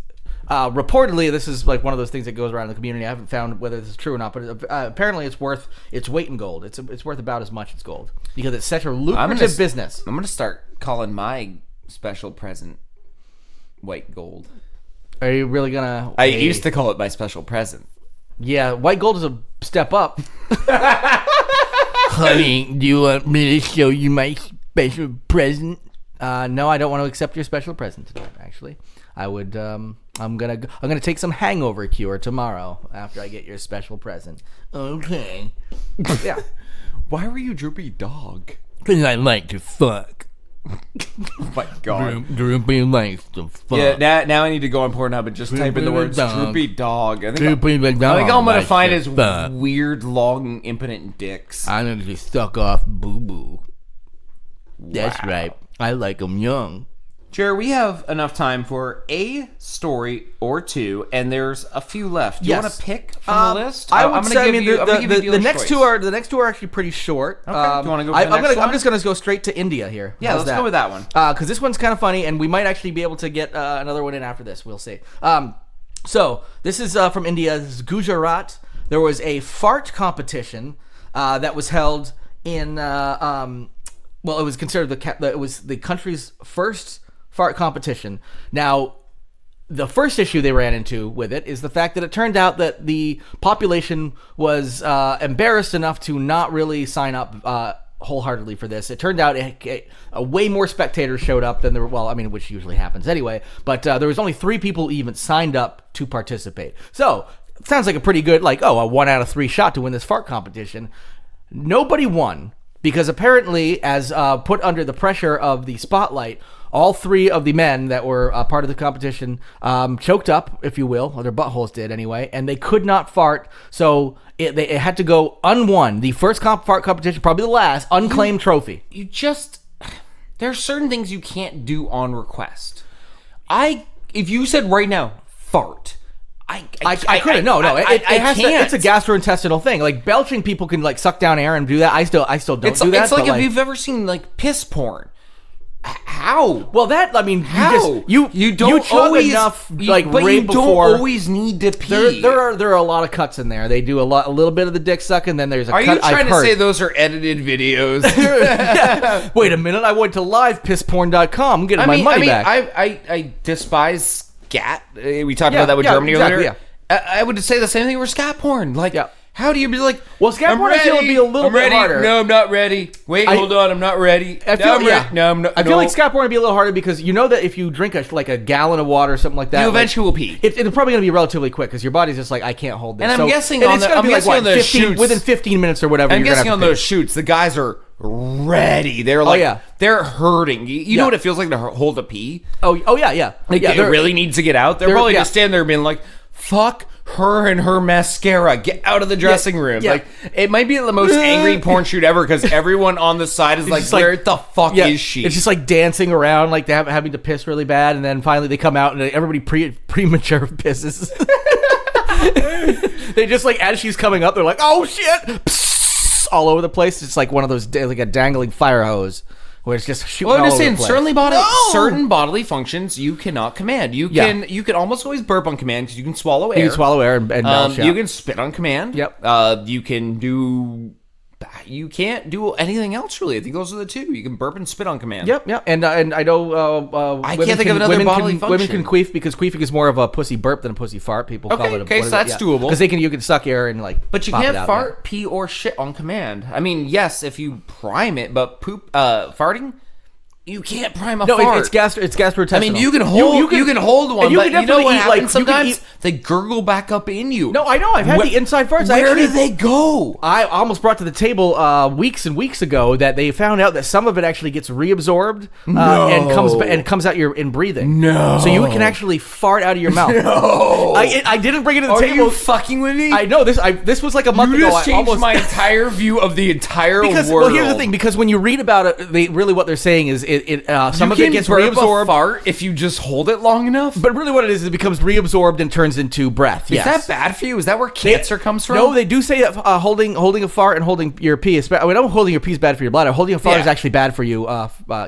reportedly, this is like one of those things that goes around in the community. I haven't found whether this is true or not, but apparently it's worth its weight in gold. It's worth about as much as gold because it's such a lucrative business. I'm gonna start calling my special present white gold. Are you really gonna? I used to call it my special present. Yeah, white gold is a step up. Honey, do you want me to show you my special present? No, I don't want to accept your special present today. Actually, I would. I'm gonna take some hangover cure tomorrow after I get your special present. Okay. Yeah. Why were you droopy dog? Because I like to fuck. Oh my god. Droopy likes to fuck. Yeah, now I need to go on Pornhub and just type in the Droopy words dog. droopy dog. I think Droopy I dog think all I'm gonna likes find to is fuck. weird, long, impotent dicks. I need to suck off boo boo. That's Wow. right. I like them young. Jared, we have enough time for a story or two, and there's a few left. Do you Yes. want to pick from the list? I I'm would gonna say. I give mean, you- I'm gonna give you the dealer's next choice. the next two are actually pretty short. Okay. Do you wanna go for the next one? I'm just gonna go straight to India here. Yeah, How's let's go with that one. Because this one's kind of funny, and we might actually be able to get another one in after this. We'll see. So this is from India. This is Gujarat. There was a fart competition that was held in. Well, it was considered it was the country's first fart competition. Now, the first issue they ran into with it is the fact that it turned out that the population was embarrassed enough to not really sign up wholeheartedly for this. It turned out way more spectators showed up than there were, well, I mean, which usually happens anyway, but there was only 3 people even signed up to participate. So, it sounds like a pretty good, like, a 1 out of 3 shot to win this fart competition. Nobody won because apparently, as put under the pressure of the spotlight, all 3 of the men that were part of the competition choked up, if you will, or their buttholes did anyway, and they could not fart, so it had to go unwon. The first fart competition, probably the last, unclaimed trophy. You just there are certain things you can't do on request. If you said right now fart, I couldn't. No. It's a gastrointestinal thing. Like belching, people can like suck down air and do that. I still don't do that. It's like but, if you've ever seen like piss porn. How? Well, that I mean, How? you don't chug always enough but like you right don't before. always need to pee. There are a lot of cuts in there. They do a little bit of the dick sucking, then there's a Are cut. you trying I've to heard. say those are edited videos? Wait a minute! I went to livepissporn.com. I'm getting my money back. I despise scat. We talked Yeah, about that with yeah, Germany exactly, earlier. I would say the same thing for scat porn. Like, Yeah. How do you be like, Well, Scapborn, I feel, would be a little I'm bit ready. harder. No, I'm not ready. Wait, hold on, I'm not ready. I feel, no, I'm ready. No, I'm not. I feel like Scapborn would be a little harder because you know that if you drink like a gallon of water or something like that, You eventually will pee. It's probably going to be relatively quick because your body's just like, I can't hold this. And I'm guessing and on it's the- gonna I'm be like, guessing on the 15 shoots- within 15 minutes or whatever. I'm you're gonna guessing have on to pee. those shoots, the guys are ready. They're like, yeah. they're hurting. You Yeah. know what it feels like to hold a pee? Oh yeah. Like, yeah, it really needs to get out. They're probably just standing there being like, fuck her and her mascara. Get out of the dressing room. yeah. Like, it might be the most angry porn shoot ever because everyone on the side is like, just like- where the fuck Yeah, is she? It's just like dancing around, like having to piss really bad, and then finally they come out and everybody premature pisses. They just like as she's coming up, they're like, "Oh shit!" Psst, all over the place. It's like one of those like a dangling fire hose where it's just shooting. Well, I'm all just over saying, the place. certain bodily functions you cannot command. You can almost always burp on command because you can swallow air. You can swallow air and belch out. You can spit on command. Yep. You can do. You can't do anything else really. I think those are the two. You can burp and spit on command. Yep. And I know. I women can't think of another women bodily Women function. can queef because queefing is more of a pussy burp than a pussy fart. People call it. Okay, so that's doable. because you can suck air and like. But you pop it can't out, fart, pee, or shit on command. I mean, yes, if you prime it, but farting, you can't prime a No, fart. it's gastrointestinal. I mean, you can hold you can hold one, and you but can you know definitely what eat, happens like, sometimes? you can They gurgle back up in you. No, I know. I've had the inside farts. Where do they go? I almost brought to the table weeks and weeks ago that they found out that some of it actually gets reabsorbed and comes out in breathing. No. So you can actually fart out of your mouth. No. I didn't bring it to the Are table. you fucking with me? I know this. This was like a month You ago. just I changed almost my entire view of the entire because world. well, here's the thing. Because when you read about it, really what they're saying is some You of it can gets burp a reabsorbed. fart if you just hold it long enough. But really, what it is it becomes reabsorbed and turns into breath. Is Yes. that bad for you? Is that where cancer comes from? No, they do say that holding a fart and holding your pee is bad. I mean, not holding your pee is bad for your bladder. Holding a fart Yeah. is actually bad for you.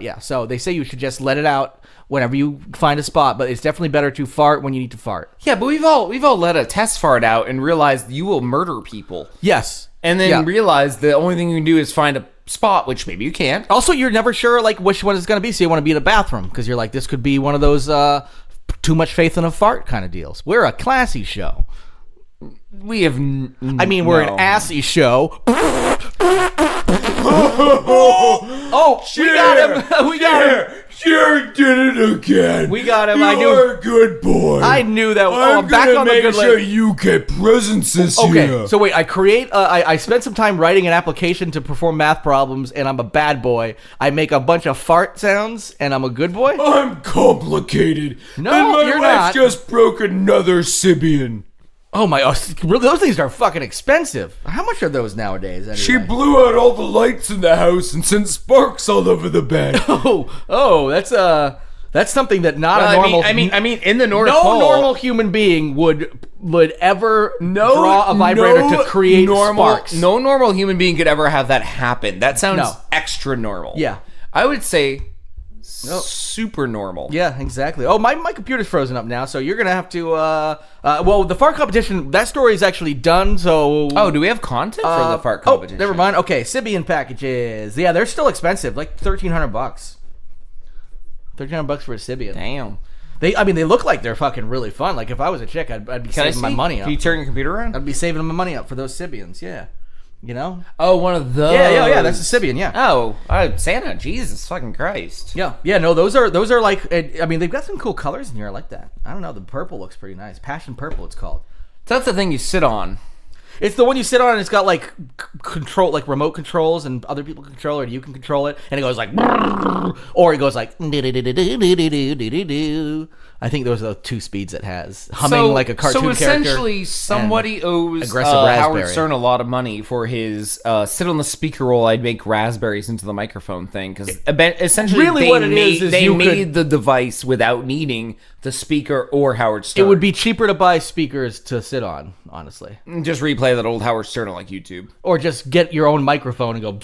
Yeah. So they say you should just let it out whenever you find a spot, but it's definitely better to fart when you need to fart. Yeah, but we've all let a test fart out and realized you will murder people, Yes. and then Yeah. realize the only thing you can do is find a spot, which maybe you can't. Also, you're never sure like which one it's going to be, so you want to be in a bathroom because you're like, this could be one of those too much faith in a fart kind of deals. We're a classy show. We have. I mean, we're an assy show. Oh, we got him. We got him. Jared did it again. We got him. You're I knew. a good boy. I knew that. I'm I'm back gonna on the make good sure list. you get presents this Okay, year. so wait, I create, I spent some time writing an application to perform math problems, and I'm a bad boy. I make a bunch of fart sounds, and I'm a good boy? I'm complicated. No, and my you're wife not. just broke another Sibian. Oh my, really, those things are fucking expensive. How much are those nowadays, anyway? She blew out all the lights in the house and sent sparks all over the bed. That's something that not Well, a normal... I mean, in the North no Pole, normal human being would ever draw a vibrator to create sparks. No normal human being could ever have that happen. That sounds No. extra normal. Yeah. I would say super normal. Yeah, exactly. Oh, my computer's frozen up now, so you're gonna have to. Well, the fart competition, that story is actually done. So. Oh, do we have content for the fart competition? Oh, never mind. Okay, Sibian packages. Yeah, they're still expensive, like $1,300. $1,300 for a Sibian. Damn. They look like they're fucking really fun. Like if I was a chick, I'd be Can I saving see? my money up. Can you turn your computer around? I'd be saving my money up for those Sibians. Yeah, you know. Oh, one of those. Yeah. That's a Sibian. Yeah. Oh, Santa! Jesus fucking Christ! Yeah. No, those are like. I mean, they've got some cool colors in here. I like that. I don't know. The purple looks pretty nice. Passion purple, it's called. So that's the thing you sit on. It's the one you sit on, and it's got like control, like remote controls, and other people control it, or you can control it, and it goes like, or it goes like. I think those are the two speeds it has, humming like a cartoon character. So essentially, somebody owes aggressive Howard raspberry. Stern a lot of money for his sit on the speaker roll. I'd make raspberries into the microphone thing because essentially Really they what it made, is they you made could- the device without needing the speaker or Howard Stern. It would be cheaper to buy speakers to sit on, honestly, just replay that old Howard Stern on like YouTube. or just get your own microphone and go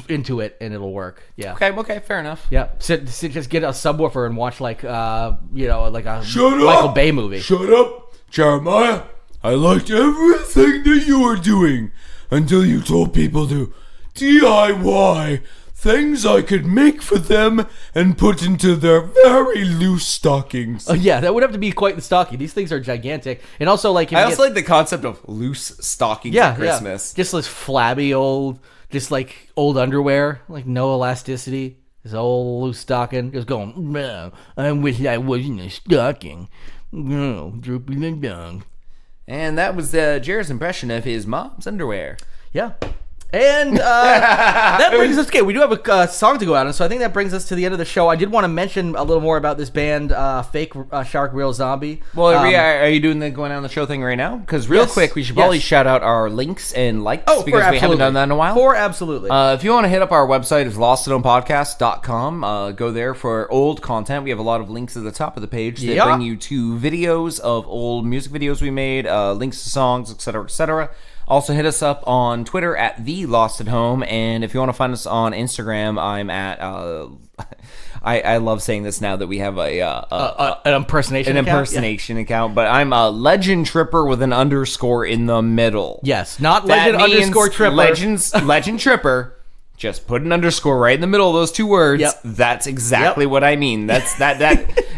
into it, and it'll work. Yeah. Okay, fair enough. Yeah. Just get a subwoofer and watch like like a Shut up! Michael Bay movie. Shut up, Jeremiah. I liked everything that you were doing until you told people to DIY things I could make for them and put into their very loose stockings. Yeah, that would have to be quite the stocking. These things are gigantic, and also like if I you also get- like the concept of loose stockings at Christmas. just this flabby old, just like old underwear, like no elasticity. This old loose stocking, just going. "Man, I wish I wasn't a stocking. No, droopy the dog." And that was Jared's impression of his mom's underwear. Yeah. And that brings us. Okay, we do have a song to go out on, so I think that brings us to the end of the show. I did want to mention a little more about this band, Fake Shark Real Zombie. Well, are you doing the going on the show thing right now? Because real Yes, quick, we should probably yes. shout out our links and likes Oh, because we haven't done that in a while. Absolutely. If you want to hit up our website, it's lostandhomepodcast.com. Go there for old content. We have a lot of links at the top of the page that Yeah. bring you to videos of old music videos we made, links to songs, etc., etc. Also, hit us up on Twitter at The Lost at Home, and if you want to find us on Instagram, I'm at. I love saying this now that we have an impersonation. an account? impersonation account, but I'm a Legend Tripper with an underscore in the middle. Yeah. Yes, not That legend means underscore tripper. Legend Tripper. Just put an underscore right in the middle of those two words. Yep. That's exactly what I mean. That's that.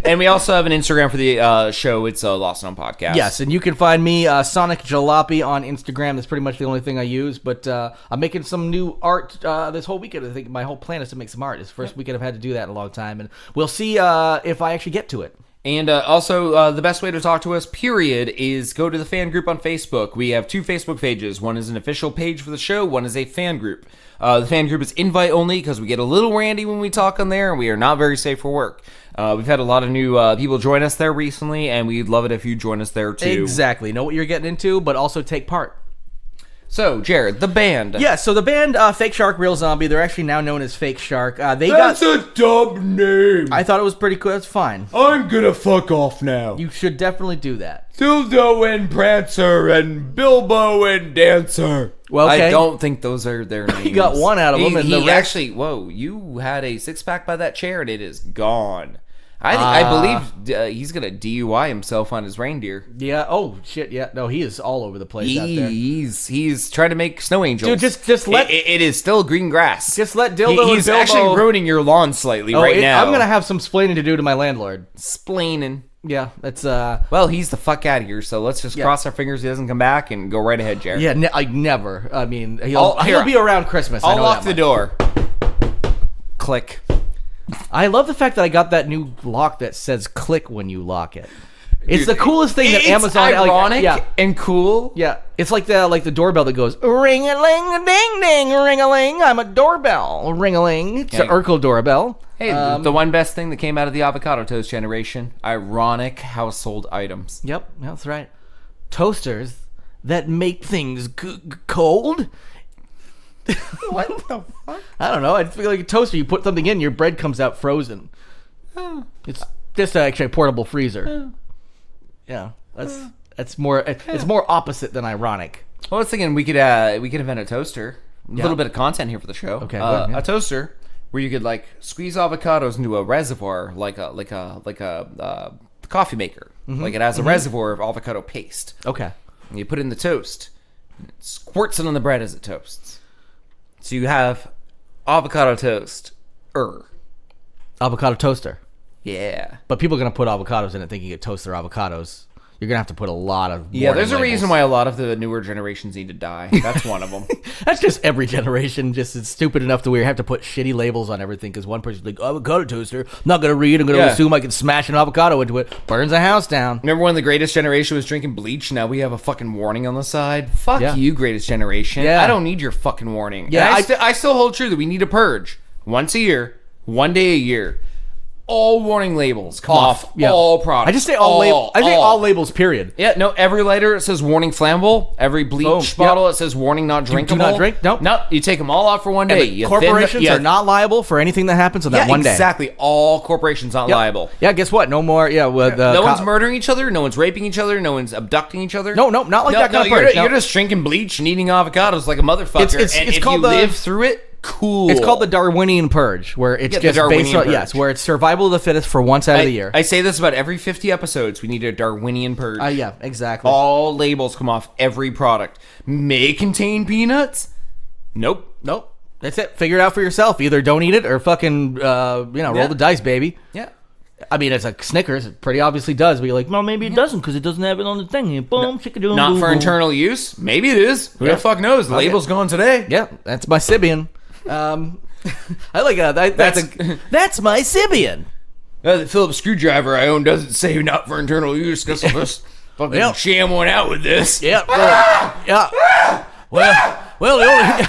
And we also have an Instagram for the show. It's Lost and Home Podcast. Yes, and you can find me, Sonic Jalopy, on Instagram. That's pretty much the only thing I use. But I'm making some new art this whole weekend. I think my whole plan is to make some art. It's the first weekend I've had to do that in a long time, and we'll see if I actually get to it. And also, the best way to talk to us, period, is go to the fan group on Facebook. We have two Facebook pages. One is an official page for the show. One is a fan group. The fan group is invite only because we get a little randy when we talk on there, and we are not very safe for work. We've had a lot of new people join us there recently, and we'd love it if you join us there too. Exactly. Know what you're getting into, but also take part. So, Jared, the band. Yeah, so the band Fake Shark Real Zombie, they're actually now known as Fake Shark. That's a dumb name. I thought it was pretty cool. That's fine. I'm gonna fuck off now. You should definitely do that. Dildo and Prancer and Bilbo and Dancer. Well, okay. I don't think those are their names. You got one out of them, and the rest- actually, whoa, you had a six-pack by that chair, and it is gone. I believe he's going to DUI himself on his reindeer. Yeah. Oh shit. Yeah. No, he is all over the place out there. He's trying to make snow angels. Dude, just let it is still green grass. just let Dildo He's and Bilbo. actually ruining your lawn slightly right now. I'm gonna have some splaining to do to my landlord. splaining. Yeah. That's Well, he's the fuck out of here, so let's just cross our fingers he doesn't come back and go right ahead, Jared. Yeah. I never. I mean, he'll Here, be around Christmas. I I'll know lock that the much. door. Click. I love the fact that I got that new lock that says "click" when you lock it. It's the coolest thing that It's Amazon. ironic yeah. and cool. Yeah, it's like the doorbell that goes ring a ling ding ding ring a ling. I'm a doorbell ring a ling. It's an Yeah. Urkel doorbell. Hey, the one best thing that came out of the avocado toast generation: ironic household items. Yep, that's right. Toasters that make things cold. What the fuck? I don't know. I feel like a toaster. You put something in, your bread comes out frozen. It's just actually a portable freezer. Yeah, that's more. It's more opposite than ironic. Well, I was thinking we could invent a toaster. A Yeah. little bit of content here for the show. Okay, good, yeah. A toaster where you could like squeeze avocados into a reservoir, like a coffee maker. Like it has a reservoir of avocado paste. Okay. And you put it in the toast. And it squirts it on the bread as it toasts. So you have avocado toast. Avocado toaster. Yeah. But people are going to put avocados in it thinking you toast their avocados. You're going to have to put a lot of Yeah, there's a warning reason labels. why a lot of the newer generations need to die. That's one of them. That's just every generation. Just it's stupid enough to where you have to put shitty labels on everything because one person's like, avocado toaster. I'm not going to read. I'm going to Yeah. assume I can smash an avocado into it. Burns a house down. Remember when the greatest generation was drinking bleach? Now we have a fucking warning on the side. Fuck Yeah. you, greatest generation. Yeah. I don't need your fucking warning. Yeah, And I still hold true that we need a purge once a year, 1 day a year. All warning labels come off Yeah. all products. I just say all labels. I say all labels. Period. Yeah, no. Every lighter it says warning flammable. Every bleach Boom. bottle it says warning not drinkable. not drink? Nope. No, you take them all off for 1 day. You thin the- Corporations yeah. are not liable for anything that happens on that Yeah, one day. exactly. All corporations not Yep. liable. Yeah. Guess what? No more. Yeah. With, No one's murdering each other. No one's raping each other. No one's abducting each other. No, not like that kind of purge. You're just drinking bleach and eating avocados like a motherfucker. It's and it's if called you the- live through it, cool. It's called the Darwinian purge, where it's Yeah, the just based Darwinian on purge. where it's survival of the fittest for one side of the year. I say this about every 50 episodes. We need a Darwinian purge. Yeah, exactly. All labels come off every product. May contain peanuts. Nope. Nope. That's it. Figure it out for yourself. Either don't eat it or fucking, roll the dice, baby. Yeah. I mean, it's like Snickers. It pretty obviously does. But you're like, well, maybe it doesn't because it doesn't have it on the thing. Boom, chickadoom. Not for boom. internal use. Maybe it is. Who Yeah. the fuck knows? The label's gone today. Yeah, that's my Sibian. I like that's my Sibian. The Phillips screwdriver I own doesn't say not for internal use. Guess I'll just fucking Yep. sham one out with this. Yeah. Yeah. Well, the only,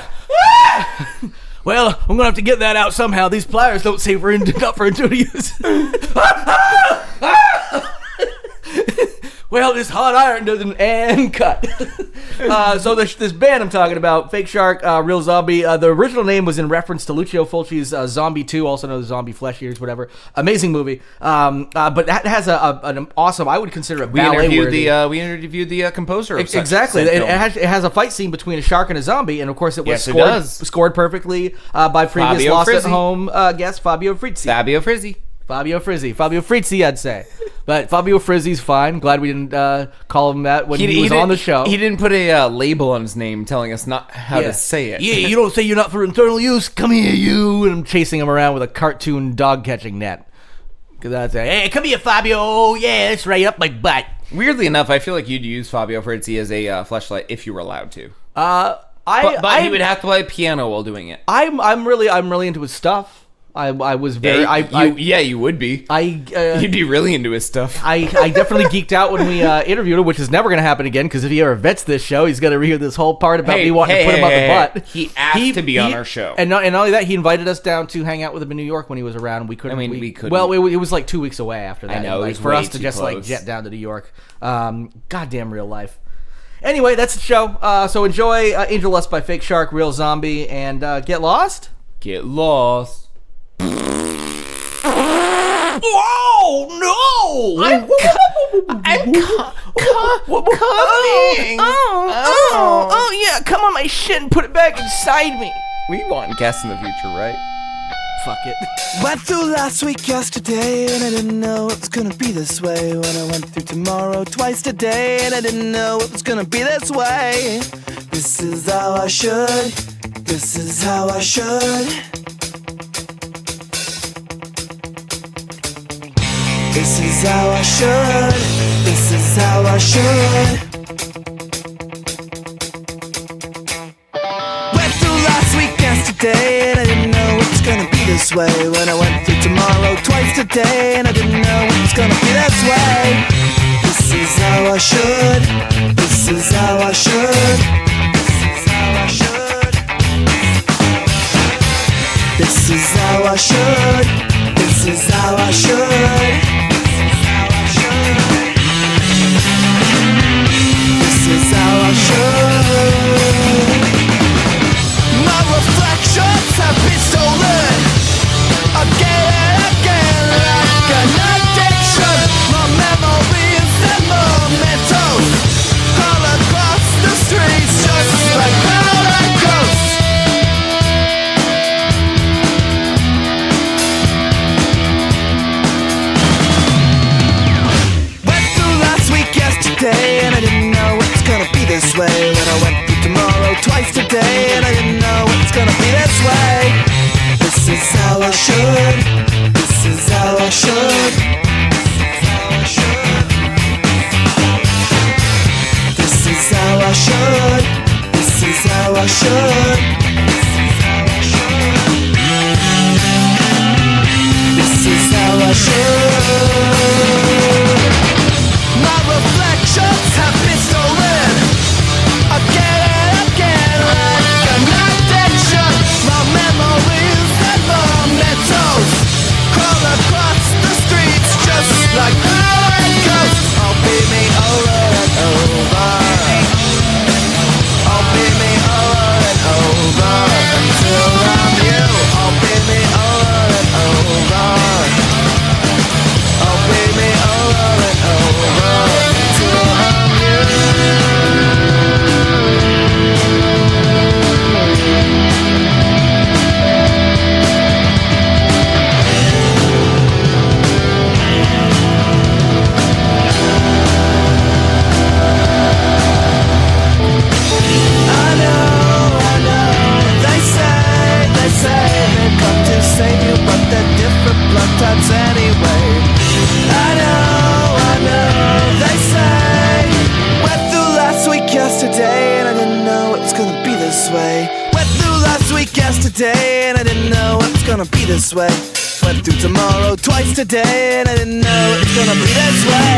well, I'm gonna have to get that out somehow. These pliers don't say not for internal use. Well, this hot iron doesn't and cut. So this band I'm talking about, Fake Shark, Real Zombie. The original name was in reference to Lucio Fulci's Zombie 2, also known as Zombie Flesh Eaters, whatever. Amazing movie. But that has an awesome, I would consider it We ballet interviewed the composer. Of Exactly. said It film. has a fight scene between a shark and a zombie, and of course it was Yes, it does. scored perfectly by previous Fabio Lost Frizzi. at Home guest Fabio Frizzi. Fabio Frizzi. Fabio Frizzi, I'd say. But Fabio Frizzi's fine. Glad we didn't call him that when he was on the show. He didn't put a label on his name telling us not how to say it. Yeah, you don't say you're not for internal use. Come here, you. And I'm chasing him around with a cartoon dog catching net. Because I'd say, hey, come here, Fabio. Oh, yeah, it's right up my butt. Weirdly enough, I feel like you'd use Fabio Frizzi as a fleshlight if you were allowed to. But He would have to play piano while doing it. I'm really into his stuff. I was very. You would be. You'd be really into his stuff. I definitely geeked out when we interviewed him, which is never going to happen again, because if he ever vets this show, he's going to rehear this whole part about me wanting to put him on the butt. He asked to be on our show. And not only that, he invited us down to hang out with him in New York when he was around. We couldn't. we couldn't. Well, it was like 2 weeks away after that. I know, and, it was for way us to too just close. jet down to New York. Goddamn real life. Anyway, that's the show. So enjoy Angel Lust by Fake Shark, Real Zombie, and get lost. Get lost. Whoa! No! I'm coming. Oh, yeah! Come on my shit and put it back inside me. We want guests in the future, right? Fuck it. Went through last week yesterday, and I didn't know it was gonna be this way. When I went through tomorrow twice today, and I didn't know it was gonna be this way. This is how I should. This is how I should. This is how I should. This is how I should. Went through last week yesterday, and I didn't know it was gonna be this way. When I went through tomorrow twice today, and I didn't know it was gonna be this way. This is how I should. This is how I should. This is how I should. This is how I should. This is how I should. This is how I should. My reflections have been stolen again and again, like an addiction. My memories and mementos all across the streets, just like powder ghosts. Went through last week yesterday, and I didn't know it was gonna be this way. When I went through tomorrow twice today, and I didn't know it was gonna be this way. This is how I should. This is how I should. This is how I should. This is how I should. This is how I should. My reflections have been stolen again and again, like an addiction. My memories and mementos crawl across the streets, just like powder ghosts. Oh, beat me over and over. Oh, beat me over and gonna be this way. Went through tomorrow twice today, and I didn't know it was gonna be this way.